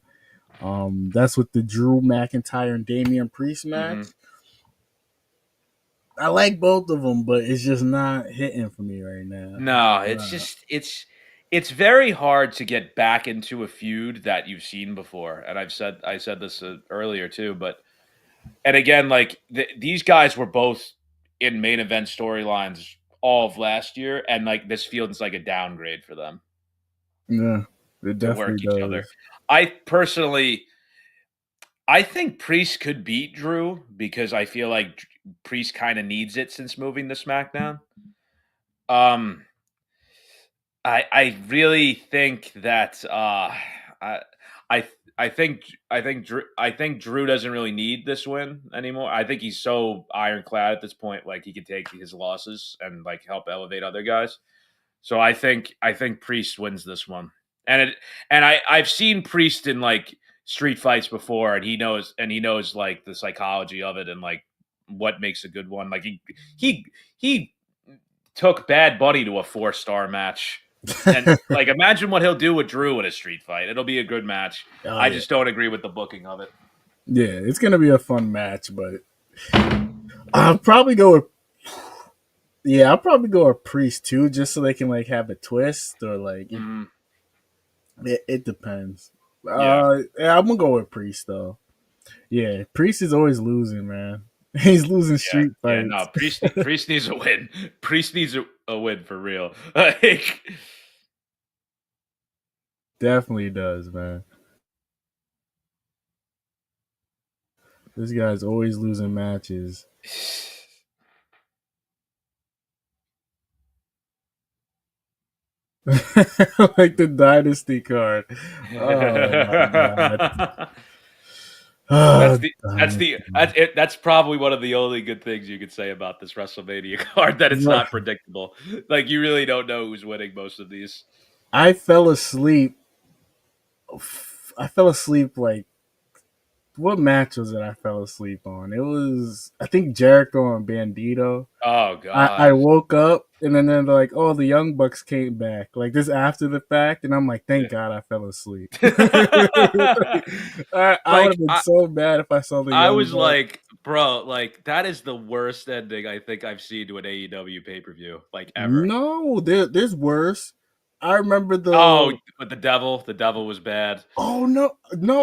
That's with the Drew McIntyre and Damian Priest match. Hmm. I like both of them, but it's just not hitting for me right now. No, it's just it's very hard to get back into a feud that you've seen before. And I said this earlier too, but and again, like these guys were both in main event storylines all of last year, and like this feels like a downgrade for them Yeah, it to work definitely each other. does. I personally, I think Priest could beat Drew because I feel like Priest kind of needs it since moving to SmackDown. Um, I really think that I I I think Drew doesn't really need this win anymore. I think he's so ironclad at this point, like he can take his losses and like help elevate other guys. So I think Priest wins this one, and I've seen Priest in like street fights before, and he knows like the psychology of it and like what makes a good one. Like he took Bad Bunny to a 4-star match. And like, imagine what he'll do with Drew in a street fight. It'll be a good match. Oh I yeah, just don't agree with the booking of it. yeah, it's gonna be a fun match, but I'll probably go with I'll probably go with Priest too, just so they can like have a twist or like Mm, it depends. yeah, Yeah, I'm gonna go with Priest though. Yeah, Priest is always losing, man. He's losing yeah, street yeah. No, fights. Priest needs a win. Priest needs a win for real. Like, Definitely does, man. This guy's always losing matches. Like the dynasty card. Oh my god. That's Oh, the dynasty. that's probably one of the only good things you could say about this WrestleMania card that it's Right. not predictable. Like you really don't know who's winning most of these. I fell asleep. I fell asleep like what match was it I fell asleep on? It was I think Jericho and Bandito. Oh I God. woke up and then they're like, oh, the Young Bucks came back. Like this after the fact, and I'm like, thank God I fell asleep. I would Like have been so mad if I saw the I Young was Bucks. like, bro, like that is the worst ending I think I've seen to an AEW pay-per-view, like ever. No, there's worse. I remember Oh, the but the devil was bad. oh no,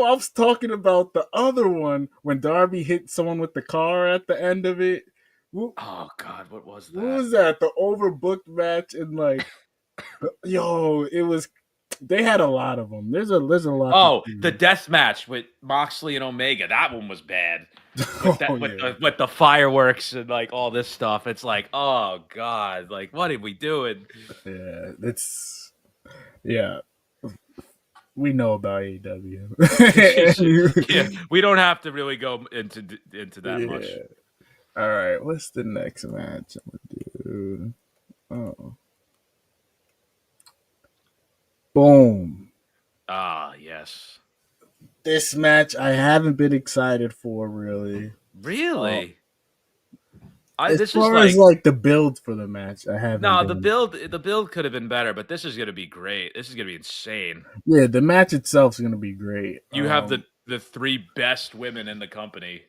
I was talking about the other one when Darby hit someone with the car at the end of it. What, Oh God, what was what that? was that? The overbooked match and like yo, it was. They had a lot of them. There's a lot to Oh, the choose. death match with Moxley and Omega. That one was bad. With Oh that yeah, with the fireworks and like all this stuff. It's like, oh God, like what are we doing? yeah. It's yeah. We know about AEW. Yeah, we don't have to really go into that much. Yeah. All right. What's the next match I'm gonna do? Oh, boom. Ah, yes. This match I haven't been excited for really. Uh, Really? I as this is far as like like the build for the match, I haven't no, been. the build could have been better, but this is gonna be great. This is gonna be insane. Yeah, the match itself is gonna be great. You have the three best women in the company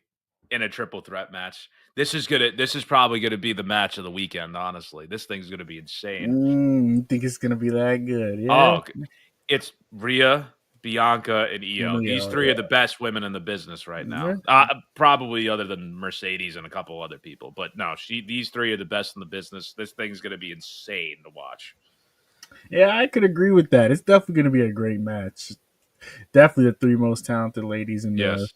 in a triple threat match. This is probably gonna be the match of the weekend, honestly. This thing's gonna be insane. You think it's gonna be that good? Oh, Yeah. it's Rhea, Bianca, and Io. These Yeah. three are the best women in the business right now. Yeah. Probably other than Mercedes and a couple other people, but no, these three are the best in the business. This thing's gonna be insane to watch. Yeah, I could agree with that. It's definitely going to be a great match. Definitely the three most talented ladies Yes,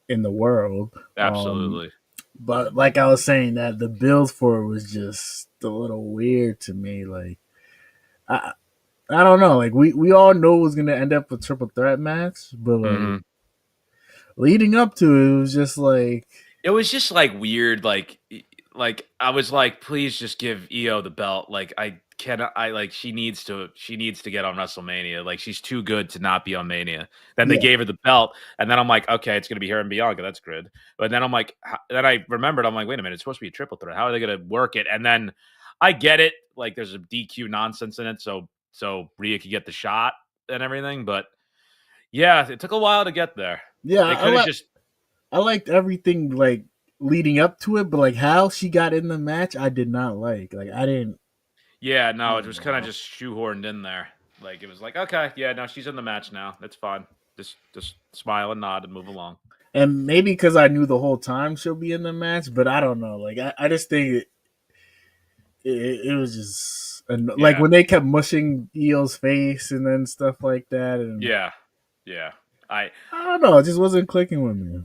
in the world. absolutely. But like I was saying, that the build for it was just a little weird to me. Like I I don't know. Like we all know it was gonna end up a triple threat match, but like Hmm. leading up to it, it was just like It was just like weird, like I was like, please just give Io the belt. Like I cannot, I like she needs to get on WrestleMania. Like she's too good to not be on Mania. Then they yeah gave her the belt, and then I'm like, okay, it's gonna be her and Bianca. That's good. But then I'm like, then I remembered, I'm like, wait a minute, it's supposed to be a triple threat. How are they gonna work it? And then I get it. Like there's a DQ nonsense in it, so Rhea could get the shot and everything. But yeah, it took a while to get there. yeah. They could have just I liked everything like leading up to it, but like how she got in the match, I did not like. Like Yeah, I no, it don't was kind of know. just shoehorned in there. Like it was like, okay, yeah, no, she's in the match now. It's fine. Just smile and nod and move along. And maybe because I knew the whole time she'll be in the match, but I don't know. Like I just think it was just like Yeah, when they kept mushing Eo's face and then stuff like that, and yeah, yeah. I I don't know, it just wasn't clicking with me.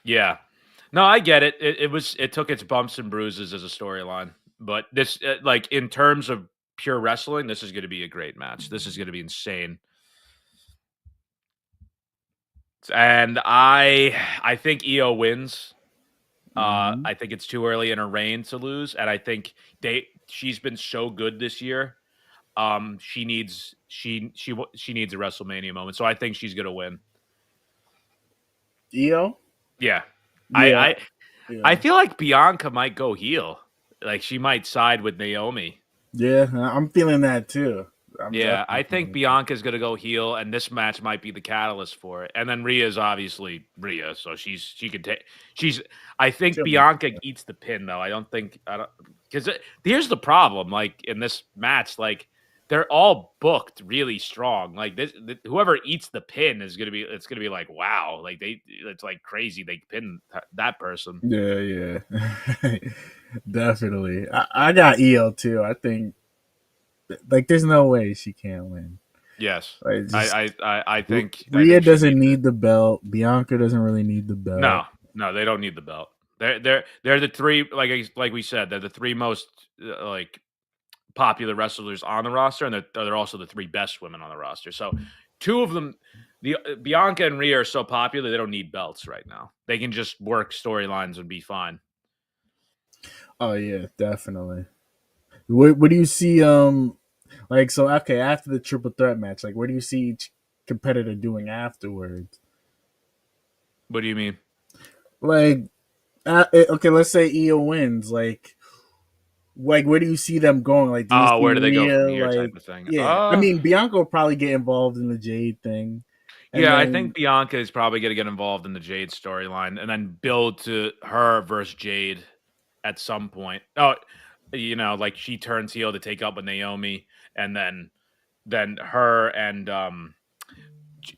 yeah. No, I get it. It took its bumps and bruises as a storyline, but this like in terms of pure wrestling, this is going to be a great match. This is going to be insane. And I think Io wins. Hmm. I think it's too early in her reign to lose, and I think she's been so good this year. She needs a WrestleMania moment, so I think she's gonna win. Io, Yeah, I yeah, I I yeah. feel like Bianca might go heel, like she might side with Naomi. Yeah, I'm feeling that too. I'm Yeah, definitely I think feeling that. Bianca's gonna go heel, and this match might be the catalyst for it. And then Rhea's obviously Rhea, so she can take. She's. I think She'll be Bianca eats the pin though. I don't because here's the problem. Like in this match, like they're all booked really strong. Like whoever eats the pin is gonna be. It's gonna be like wow. Like it's like crazy. They pin that person. yeah, yeah. Definitely. I got Io too. I think like there's no way she can't win. Yes, Like just I Rhea think she doesn't needs it. need the belt. Bianca doesn't really need the belt. No, no, they don't need the belt. They're the three like we said, they're the three most like popular wrestlers on the roster, and they're also the three best women on the roster. So two of them, the Bianca and Rhea are so popular they don't need belts right now. They can just work storylines and be fine. Oh yeah, definitely. What do you see? Like so. Okay, after the triple threat match, like what do you see each competitor doing afterwards? What do you mean? Like, okay, let's say Io wins. Like where do you see them going? Like, do you Oh, see where do they go from Rhea? here type Like, of thing. yeah, I mean Bianca will probably get involved in the Jade thing, and Yeah, I think then Bianca is probably going to get involved in the Jade storyline and then build to her versus Jade at some point. Oh, like she turns heel to take up with Naomi, and then her and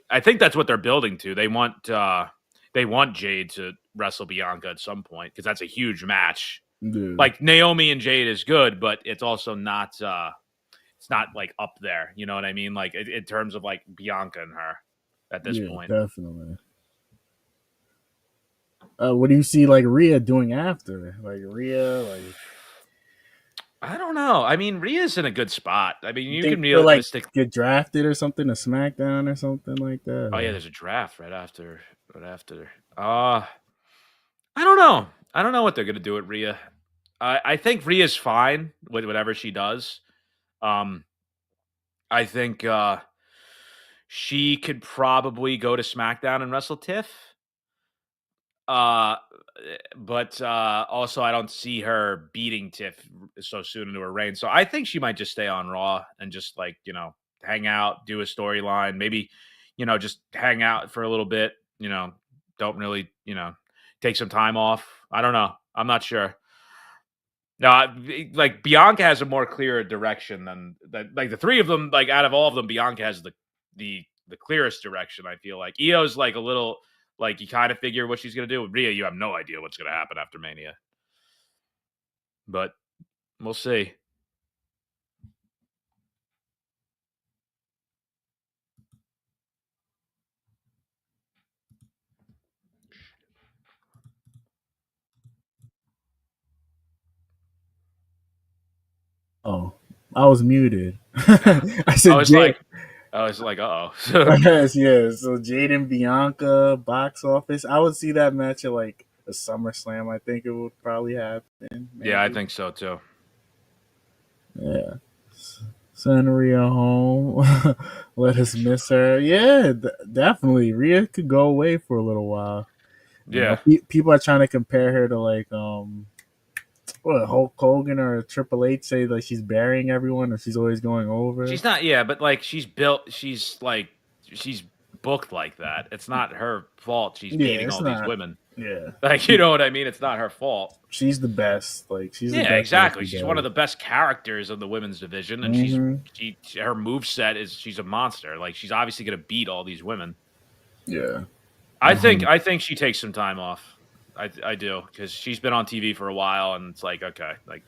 I think that's what they're building to. They want Jade to wrestle Bianca at some point because that's a huge match. dude, Like Naomi and Jade is good, but it's also not. It's not like up there. You know what I mean? Like in terms of like Bianca and her at this yeah, point. definitely. What do you see like Rhea doing after? Like Rhea, like I don't know. I mean, Rhea's in a good spot. I mean, you you think can she'll like realistic. get drafted or something to SmackDown or something like that? Oh yeah, Or there's a draft right after. Right after. I don't know. I don't know what they're gonna do with Rhea. I think Rhea's fine with whatever she does. Um, I think she could probably go to SmackDown and wrestle Tiff. Uh, but also I don't see her beating Tiff so soon into her reign. So I think she might just stay on Raw and just like hang out, do a storyline, maybe just hang out for a little bit. Don't really take some time off. I don't know. I'm not sure. No, like Bianca has a more clear direction than that. Like the three of them, like out of all of them, Bianca has the clearest direction. I feel like Io's like a little like you kind of figure what she's gonna do. With Rhea, you have no idea what's gonna happen after Mania, but we'll see. oh, I was muted. I I said was Jade. like, uh-oh. Yes, yes. So Jade and Bianca box office. I would see that match at like a SummerSlam. I think it would probably happen. Yeah, I Maybe. think so too. Yeah. Send Rhea home. Let us miss her. Yeah, definitely. Rhea could go away for a little while. You know, Yeah. people are trying to compare her to like what, Hulk Hogan or Triple H, say like she's burying everyone or she's always going over. She's not, yeah, but like she's booked like that. It's not her fault she's Yeah, beating it's all these not. women. Yeah, Like, you know what I mean? It's not her fault. she's the best. Like she's the Yeah, best at what exactly. she She's one of does. the best characters of the women's division, and Hmm. her move set is she's a monster. Like she's obviously gonna beat all these women. Yeah. I think 100. I think she takes some time off. I do because she's been on TV for a while, and it's like okay, like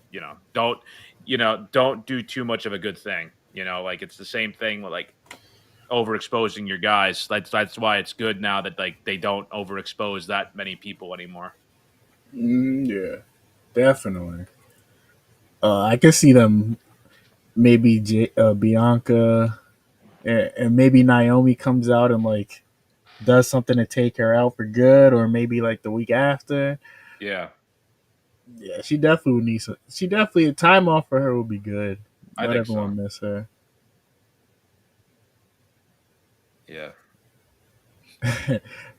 don't do too much of a good thing. Like it's the same thing with like overexposing your guys. That's why it's good now that like they don't overexpose that many people anymore. Yeah, definitely. I can see them maybe Bianca and maybe Naomi comes out and like does something to take her out for good, or maybe like the week after. Yeah, Yeah, she definitely would need some. She definitely a time off for her would be good. I Let think so. everyone miss her. Yeah.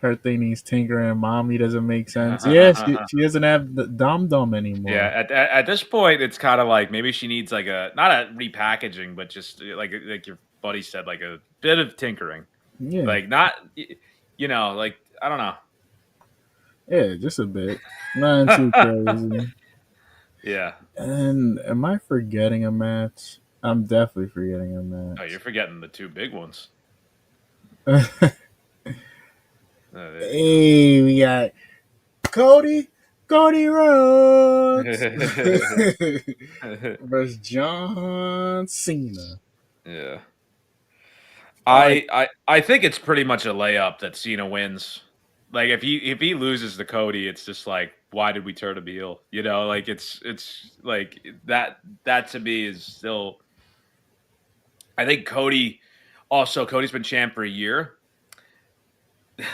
Her thing needs tinkering. Mommy doesn't make sense. Yeah, she doesn't have the dom dom Yeah, anymore. at this point, it's kind of like maybe she needs like a not a repackaging, but just like your buddy said, like a bit of tinkering. Yeah, Like not, like I don't yeah, just a bit. Nothing too crazy. yeah. And am I forgetting a match? I'm definitely forgetting a Oh, you're match. forgetting the two big ones. There you go. Hey, we got Cody Rhodes versus John Cena. Yeah. I I think it's pretty much a layup that Cena wins. Like if he loses to Cody, it's just like why did we turn him heel? Like it's like that to me is still. I think Cody's been champ for a year.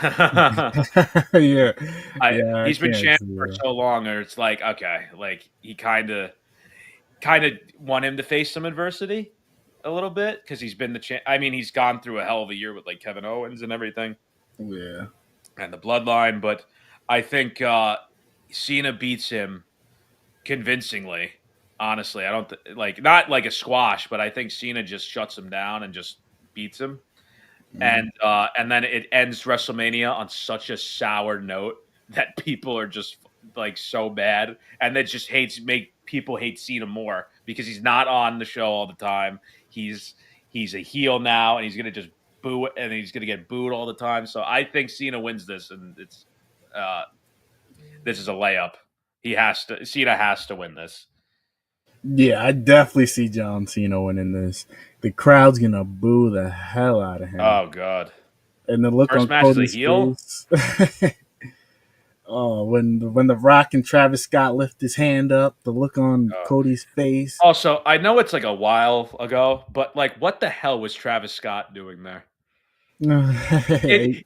yeah, I yeah, I He's been can't champ see for it. so long, or it's like okay, like he kind of want him to face some adversity a little bit because he's been the champ. I mean, he's gone through a hell of a year with like Kevin Owens and everything Yeah, and the bloodline, but I think Cena beats him convincingly. Honestly, I don't like not like a squash, but I think Cena just shuts him down and just beats him. hmm And then it ends WrestleMania on such a sour note that people are just like so bad, and that just make people hate Cena more because he's not on the show all the time. He's a heel now, and he's gonna just boo it, and he's gonna get booed all the time. So I think Cena wins this, and uh, this is a layup. Cena has to win this. yeah, I definitely see John Cena winning this. The crowd's gonna boo the hell out of him, Oh God, and the look first on match as a Cody's heel. face. Oh, when the Rock and Travis Scott lift his hand up, the look on Uh, Cody's face. Also, I know it's like a while ago, but like, what the hell was Travis Scott doing there?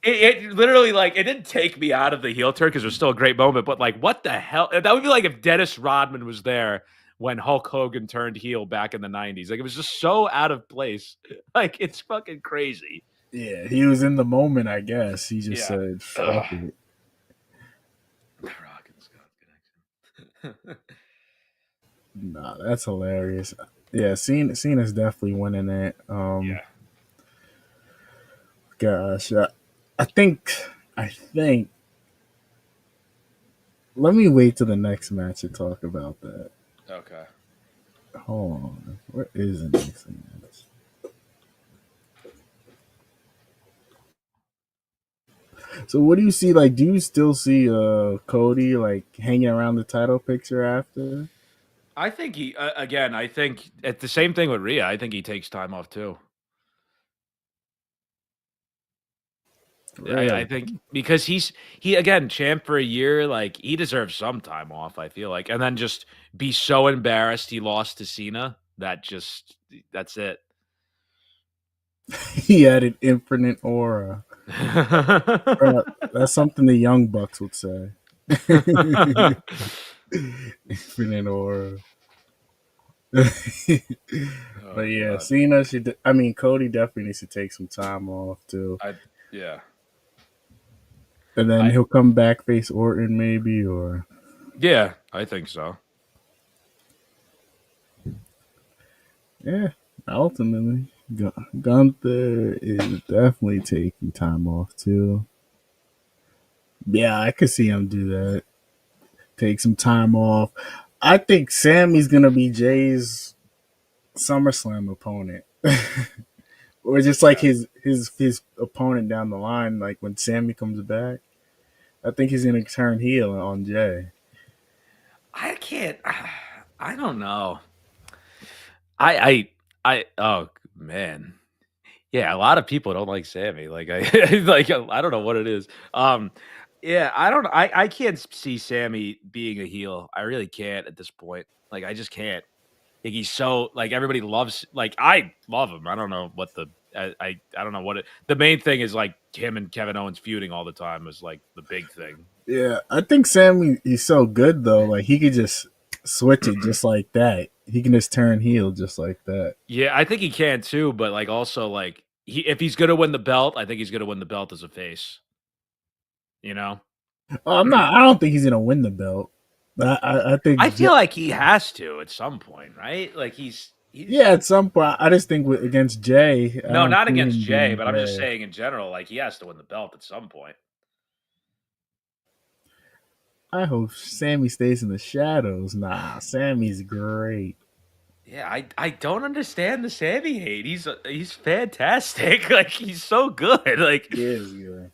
It literally like it didn't take me out of the heel turn because it was still a great moment, but like, what the hell? That would be like if Dennis Rodman was there when Hulk Hogan turned heel back in the '90s. Like, it was just so out of place. Like, it's fucking crazy. Yeah, he was in the moment. I guess he just Yeah. said, "Fuck Ugh. it." Rock and Scott connection. Nah, that's hilarious. Yeah, Cena's definitely winning it. Yeah. Gosh, I think, I think. Let me wait till the next match to talk about that. Okay. Hold on, where is the next match? So, what do you see? Like, do you still see Cody like hanging around the title picture after? I think he again. I think it's the same thing with Rhea. I think he takes time off too. I Really? think because he again champ for a year, like he deserves some time off. I feel like, and then just be so embarrassed he lost to Cena. That's it. He had an infinite aura. Bro, that's something the Young Bucks would say. Infinite aura. But Oh yeah, god. Cena should. I mean, Cody definitely needs to take some time off too, I yeah. and then I he'll come back face Orton maybe, or yeah, I think so. yeah. Ultimately, Gunther is definitely taking time off too. Yeah, I could see him do that. Take some time off. I think Sammy's gonna be Jay's SummerSlam opponent. Or just like Yeah. his opponent down the line, like when Sammy comes back. I think he's gonna turn heel on Jay. I can't I don't know. I oh man. Yeah, a lot of people don't like Sammy. Like I like I don't know what it is. Yeah, I don't I can't see Sammy being a heel. I really can't at this point. Like I just can't. Like he's so like everybody loves like I love him. I don't know what the I don't know what it the main thing is like him and Kevin Owens feuding all the time is like the big thing. Yeah, I think Sammy he's so good though. Like he could just switch it just like that. He can just turn heel just like that. Yeah, I think he can too, but like also like if he's gonna win the belt, I think he's gonna win the belt as a face. You know? Oh, I'm not. I don't think he's gonna win the belt. I I think feel like he has to at some point, right? Like he's yeah. At some point, I just think against Jay, I no, don't not see against him Jay, being but I'm just Jay. saying in general, like he has to win the belt at some point. I hope Sammy stays in the shadows. Nah, Sammy's great. Yeah, I don't understand the Sammy hate. He's fantastic. Like he's so good. Like He is good,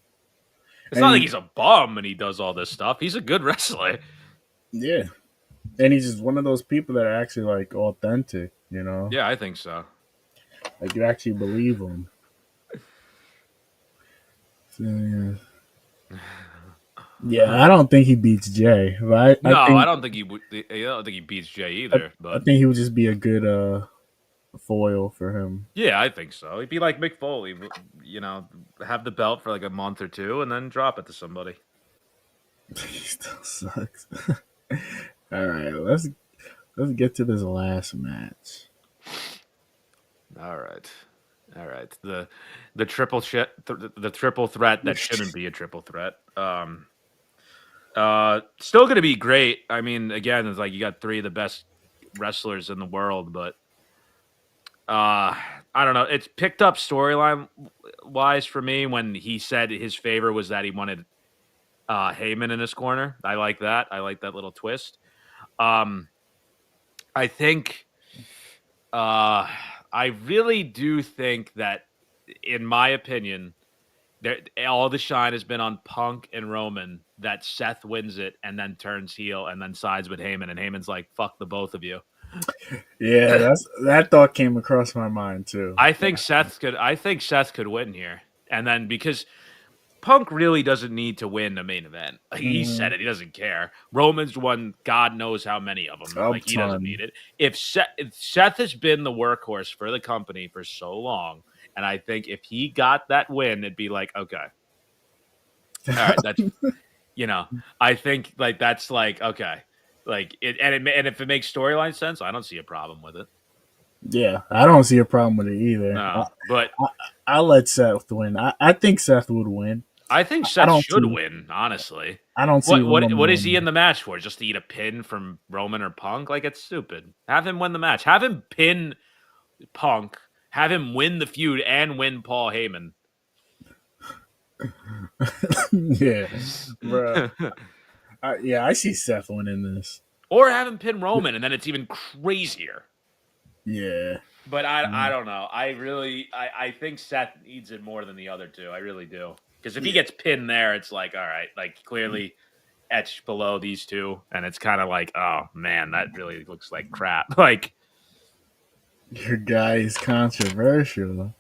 it's and not like he's a bum and he does all this stuff. He's a good wrestler. yeah, and he's just one of those people that are actually like authentic. You know, Yeah, I think so. like you actually believe him. So, yeah. Yeah, I don't think he beats Jay, but No, I don't think he would. I don't think he beats Jay either. I But think he would just be a good foil for him. yeah, I think so. He'd be like Mick Foley, have the belt for like a month or two and then drop it to somebody. He still sucks. All right, let's get to this last match. All right. All right. The triple the triple threat that shouldn't be a triple threat. Still going to be great. I mean, again, it's like you got three of the best wrestlers in the world, but I don't know. It's picked up storyline wise for me when he said his favor was that he wanted Heyman in his corner. I like that. I like that little twist. Um, I think I really do think that, in my opinion, all the shine has been on Punk and Roman. That Seth wins it and then turns heel and then sides with Heyman, and Heyman's like, "Fuck the both of you." Yeah, that thought came across my mind too. I think Seth could win here, and then because Punk really doesn't need to win a main event. Like, he said it. He doesn't care. Roman's won God knows how many of them. A Like, he doesn't ton. need it. If Seth has been the workhorse for the company for so long, and I think if he got that win, it'd be like, okay. All right, that's, I think, like, that's like, okay. Like, and if it makes storyline sense, I don't see a problem with it. Yeah, I don't see a problem with it either. No, but I'll let Seth win. I think Seth would win. I think I Seth don't should see. win, honestly. I don't see Roman What is he winning. in the match for? Just to eat a pin from Roman or Punk? Like, it's stupid. Have him win the match. Have him pin Punk. Have him win the feud and win Paul Heyman. Yeah, bro. Yeah, I see Seth winning this. Or have him pin Roman, and then it's even crazier. Yeah. But I don't know. I think Seth needs it more than the other two. I really do. Because if he gets pinned there, it's like, all right, like clearly etched below these two, and it's kind of like, oh man, that really looks like crap. Like Your guy is controversial.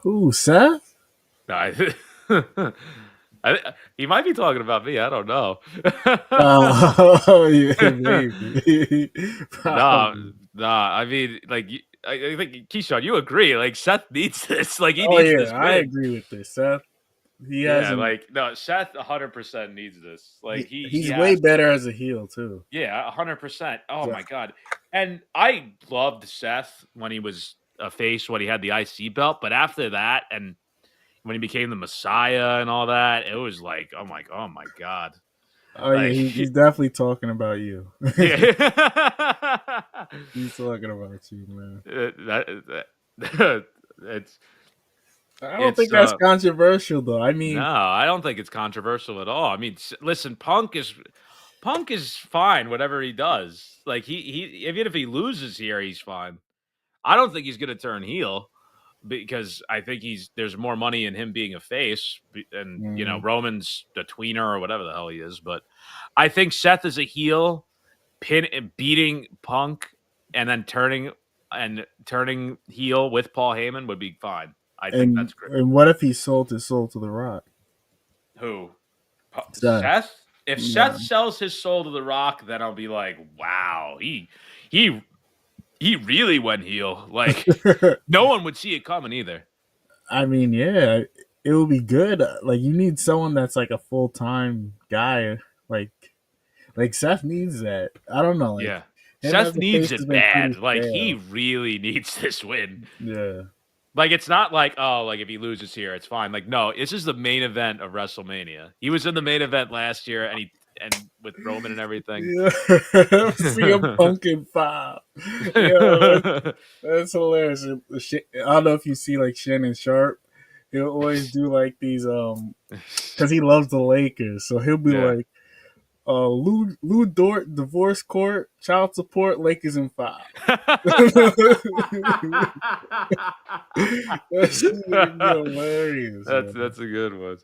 Who, Seth? I, He might be talking about me. I don't know. Oh, yeah, maybe. Nah, Probably. nah. I mean, like, I think Keyshawn, you agree? Like, Seth needs this. Like, he Oh needs yeah, this I win. agree with this. Seth, he Yeah, hasn't. like, no, Seth 100% needs this. Like, he He's way has to. better as a heel too. Yeah, 100%. Oh So, my god. And I loved Seth when he was a face, when he had the IC belt, but after that, and when he became the Messiah and all that, it was like, oh my god. oh yeah, Like, he's definitely talking about you. yeah. He's talking about you, man. It's I don't it's think that's controversial though. I no, mean, I don't think it's controversial at all. I mean, listen, Punk is fine whatever he does. Like he even if he loses here, he's fine. I don't think he's going to turn heel because I think there's more money in him being a face, and mm, Roman's the tweener or whatever the hell he is. But I think Seth is a heel, beating Punk, and then turning heel with Paul Heyman would be fine. I think and that's great. and what if he sold his soul to The Rock? Who? Seth. Seth? If Yeah. Seth sells his soul to The Rock, then I'll be like, wow, he really went heel. Like no one would see it coming either. I mean, yeah, it would be good. Like you need someone that's like a full time guy. Like like Seth needs that. I don't know. Like Yeah. him Seth as a face needs has it been pretty bad. Like he stale. really needs this win. Yeah. Like it's not like, oh, like if he loses here, it's fine. Like, no, this is the main event of WrestleMania. He was in the main event last year and with Roman and everything. Yeah. CM Punk in 5. Yeah, that's hilarious. I don't know if you see like Shannon Sharp. He'll always do like these because he loves the Lakers. So he'll be Yeah. like, Lou Dort, divorce court, child support, Lakers in 5. That shit would be hilarious, man. That's a good one.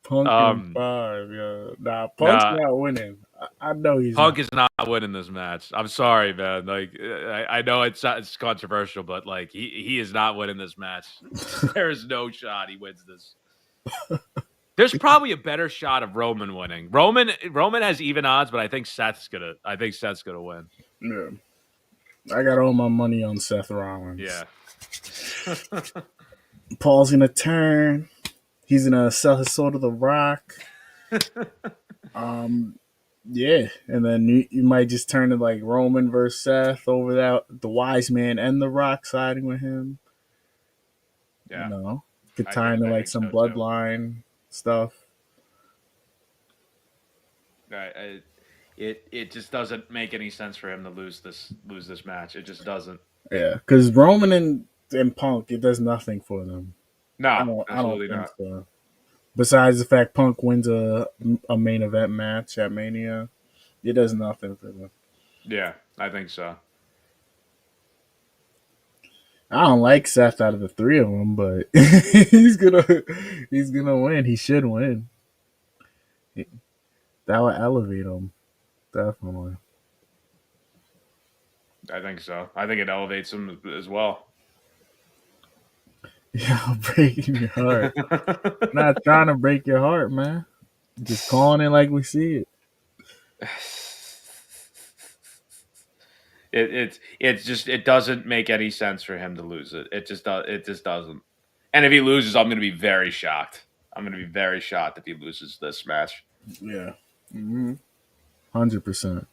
Punk in Um 5, yeah. Nah, Punk's nah, not winning. I know he's not. Punk is not winning this match. I'm sorry, man. Like I know it's controversial, but like he is not winning this match. There is no shot he wins this. There's probably a better shot of Roman winning. Roman has even odds, but I think Seth's gonna win. Yeah. I got all my money on Seth Rollins. Yeah. Paul's gonna turn. He's gonna sell his soul to The Rock. Yeah, and then you might just turn it like Roman versus Seth over that the Wise Man and The Rock siding with him. You Yeah. know, could tie into I like think some so too. bloodline stuff. It just doesn't make any sense for him to lose this match. It just doesn't. Yeah, because Roman and Punk, it does nothing for them. No, I don't absolutely think not. so. Besides the fact Punk wins a main event match at Mania, it does nothing for them. Yeah, I think so. I don't like Seth out of the three of them, but he's gonna win. He should win. That would elevate him definitely. I think so. I think it elevates him as well. Yeah, I'm breaking your heart. Not trying to break your heart, man. Just calling it like we see it. It's just it doesn't make any sense for him to lose it. It just doesn't. And if he loses, I'm going to be very shocked. I'm going to be very shocked if he loses this match. Yeah, 100%.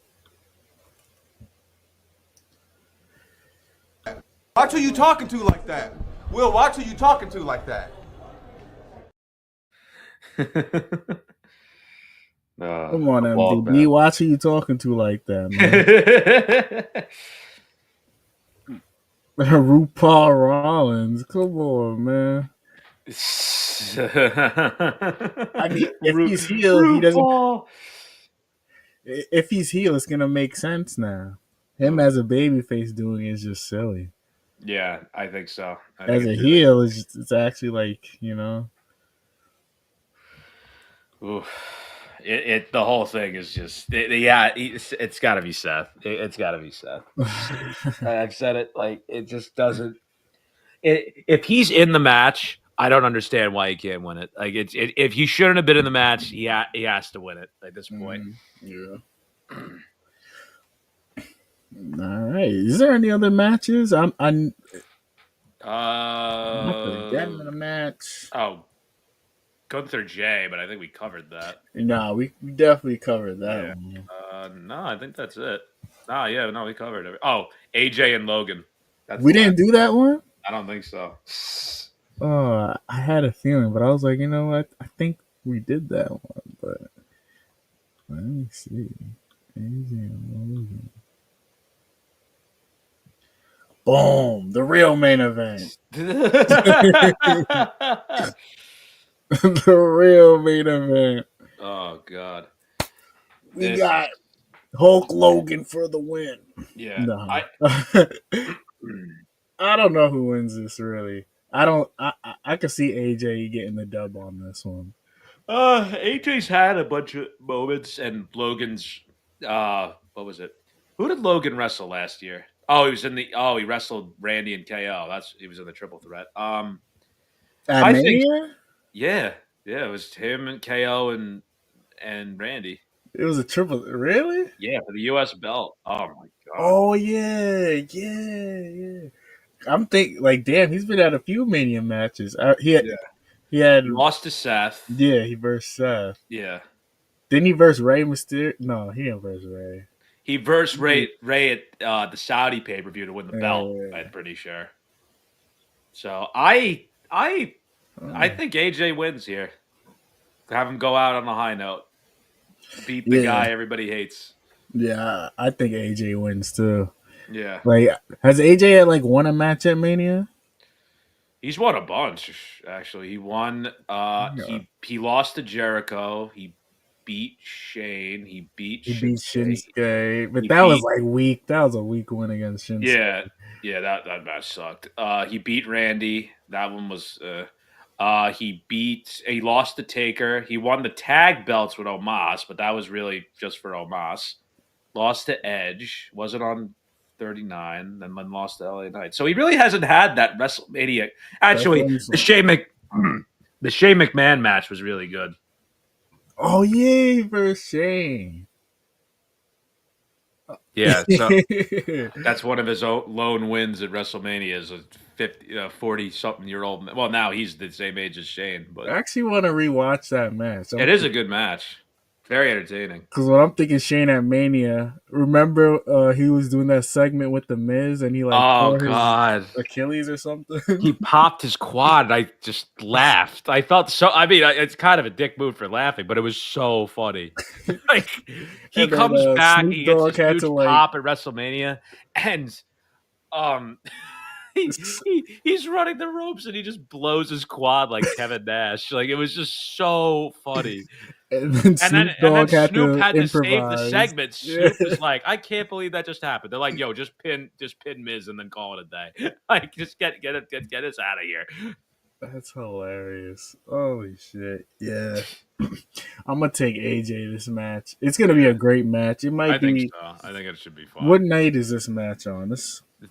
Watch who you talking to like that. Will, watch who you talking to like that. Come on, Bald MDB. Watch who you talking to like that, man. RuPaul Rollins. Come on, man. I mean, if he's heel, he doesn't. If he's heel, it's gonna make sense now. Him as a babyface doing it is just silly. Yeah, I think so. As a heel, it's actually like Oof. The whole thing is just it's got to be Seth. It's got to be Seth. I've said it like it just doesn't. If he's in the match, I don't understand why he can't win it. Like if he shouldn't have been in the match, he has to win it at this point. Yeah. All right. Is there any other matches? I'm not forgetting a match. Oh, Gunther Jay, but I think we covered that. No, we definitely covered that Yeah. one. No, I think that's it. No, we covered it. Oh, AJ and Logan. That's We the last. didn't do that one. I don't think so. Oh, I had a feeling, but I was like, you know what? I think we did that one, but let me see. Boom! The real main event. The real main event. Oh God. We got Hulk Logan for the win. Yeah. No. I don't know who wins this really. I don't. I could see AJ getting the dub on this one. AJ's had a bunch of moments, and Logan's. What was it? Who did Logan wrestle last year? Oh, he was in the. Oh, he wrestled Randy and KO. He was in the triple threat. At I think. Mania, Yeah, it was him and KO and Randy. it was a triple. Really? Yeah, for the U.S. belt. Oh my God. Oh yeah. I'm thinking like, damn, he's been at a few Mania matches. He had. He lost to Seth. Yeah, he versed Seth. Yeah. Didn't he verse Rey Mysterio? No, he didn't verse Rey. He versed Ray at the Saudi pay per view to win the belt. Yeah. I'm pretty sure. So I think AJ wins here. Have him go out on a high note. Beat the guy everybody hates. Yeah, I think AJ wins too. Yeah. Like, has AJ had like won a match at Mania? He's won a bunch, actually. He won he lost to Jericho. He beat Shane. He beat He beat Shinsuke. Shinsuke, but that was like weak. That was a weak win against Shinsuke. Yeah, that match sucked. He beat Randy. That one was he lost to Taker. He won the tag belts with Omos, but that was really just for Omos. Lost to Edge, wasn't on 39, then lost to LA Knight. So he really hasn't had that WrestleMania. Actually, the Shane McMahon match was really good. Oh yeah, for Shane. Yeah, so that's one of his lone wins at WrestleMania as a 40-something-year-old. Well, now he's the same age as Shane. But I actually want to rewatch that match. It is a good match. Very entertaining. Because when I'm thinking Shane at Mania, remember he was doing that segment with the Miz and he tore his Achilles or something. He popped his quad. And I just laughed. I felt so. I mean, it's kind of a dick move for laughing, but it was so funny. Like he comes back, he gets his huge pop at WrestleMania, and he's running the ropes and he just blows his quad like Kevin Nash. Like it was just so funny. And then Snoop had to save the segment. Snoop was like, I can't believe that just happened. They're like, yo, just pin Miz and then call it a day. Like, just get us out of here. That's hilarious. Holy shit. Yeah. I'm gonna take AJ this match. It's gonna be a great match. It might be. I think so. I think it should be fun. What night is this match on?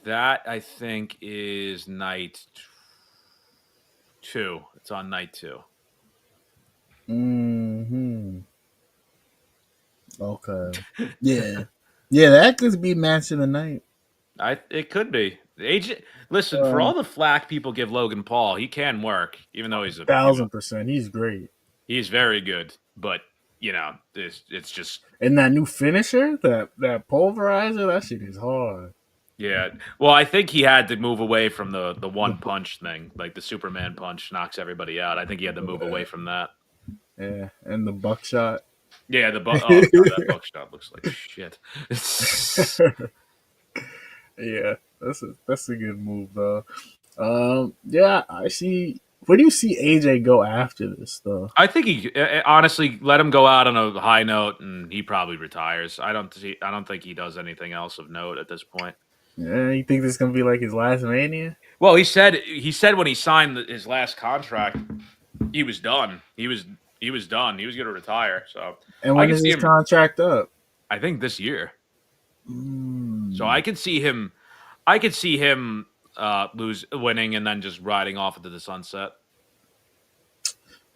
That I think is night 2. It's on night 2. Okay. Yeah. Yeah, that could be match of the night. It could be. AJ, listen, for all the flack people give Logan Paul, he can work, even though he's 1,000%. He's great. He's very good, but it's just. And that new finisher, that pulverizer, that shit is hard. Yeah, well, I think he had to move away from the one punch thing, like the Superman punch knocks everybody out. I think he had to move away from that. Yeah, and the buckshot. Yeah, God, that buckshot looks like shit. Yeah, that's a good move though. Yeah, I see. Where do you see AJ go after this though? I think he honestly let him go out on a high note, and he probably retires. I don't think he does anything else of note at this point. Yeah, you think this is gonna be like his last Mania? Well, he said when he signed his last contract, he was done. He was done. He was going to retire. So, and when is his contract up? I think this year. So I could see him. I could see him winning and then just riding off into the sunset.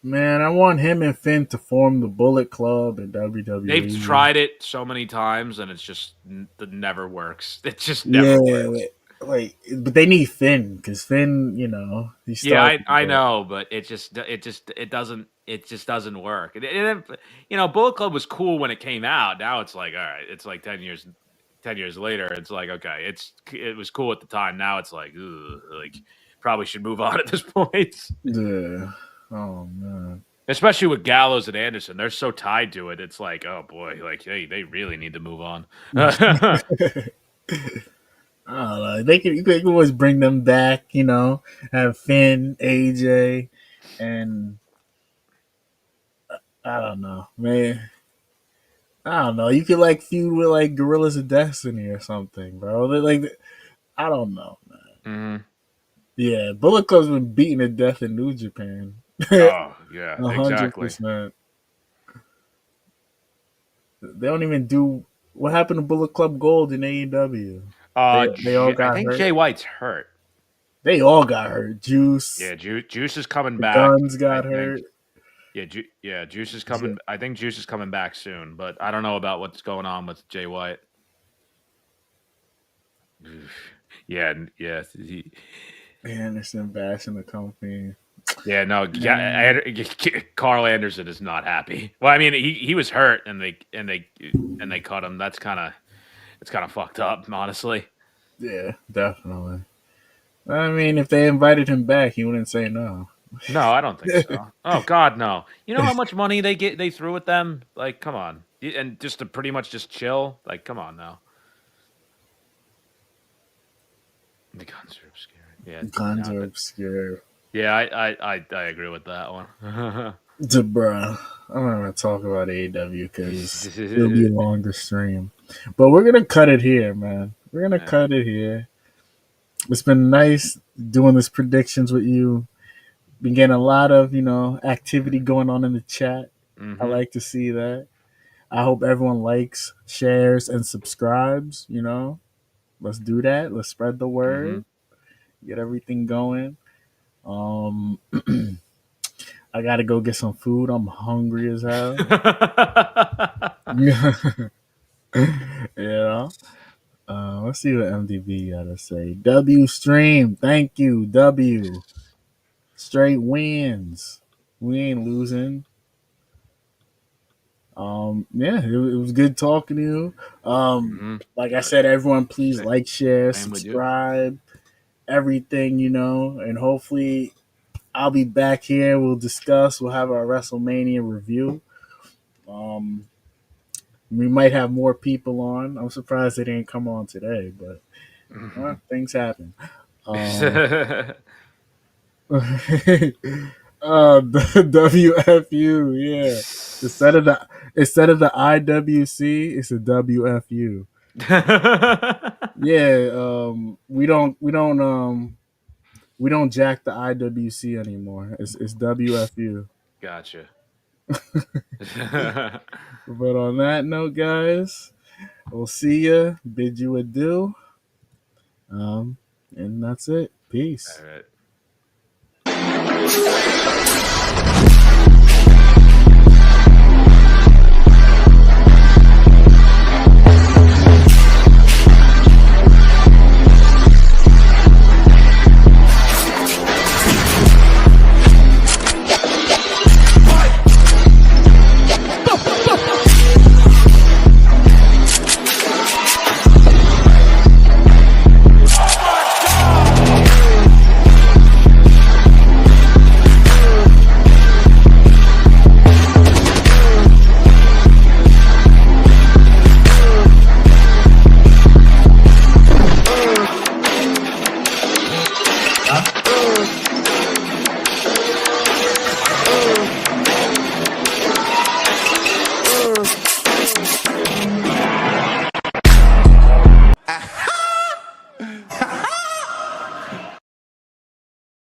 Man, I want him and Finn to form the Bullet Club in They've WWE. tried it so many times, and it's just it never works. It just Yeah, never works. but they need Finn because Finn, he's Yeah, starting. I know, but it just doesn't work. Bullet Club was cool when it came out. Now it's like, all right, it's like 10 years later. It's like, okay, it was cool at the time. Now it's like, ugh, like probably should move on at this point. Yeah. Oh man. Especially with Gallows and Anderson, they're so tied to it. It's like, oh boy, like hey, they really need to move on. I don't know. You can always bring them back. Have Finn, AJ, and I don't know, man. I don't know. You could like feud with like Gorillas of Destiny or something, bro. I don't know, man. Mhm. Yeah, Bullet Club's been beaten to death in New Japan. Oh yeah, hundred exactly. percent. They don't even do what happened to Bullet Club Gold in AEW. They all I got think hurt. Jay White's hurt. They all got hurt. Juice. Yeah, Juice is coming The back. Guns got I hurt. think. Yeah, Juice is coming. I think Juice is coming back soon, but I don't know about what's going on with Jay White. Yeah. Anderson bashing the company. Yeah, no, Carl Anderson is not happy. Well, I mean, he was hurt, and they cut him. It's kind of fucked up, honestly. Yeah, definitely. I mean, if they invited him back, he wouldn't say no. No, I don't think so. Oh God, no. You know how much money they threw at them? Like, come on, and just to pretty much just chill. Like, come on now. The guns are obscure. Yeah, Guns are obscure. Yeah, I agree with that one. Bruh, I'm not gonna talk about AEW because it'll be a longer stream. But we're gonna cut it here, man. We're gonna cut it here. It's been nice doing this predictions with you. Been getting a lot of activity going on in the chat. Mm-hmm. I like to see that. I hope everyone likes, shares, and subscribes. Let's do that. Let's spread the word. Get everything going. I gotta go get some food. I'm hungry as hell. Let's see what MDB gotta say. W stream. Thank you. W. Straight wins. We ain't losing. It was good talking to you. Like I said, everyone please like, share, subscribe, everything, and hopefully I'll be back here. We'll discuss. We'll have our WrestleMania review. We might have more people on. I'm surprised they didn't come on today, but things happen. WFU, yeah. Instead of the IWC, it's a WFU. Yeah, we don't jack the IWC anymore. It's WFU. Gotcha. But on that note, guys, we'll see ya. Bid you adieu. And that's it. Peace. All right.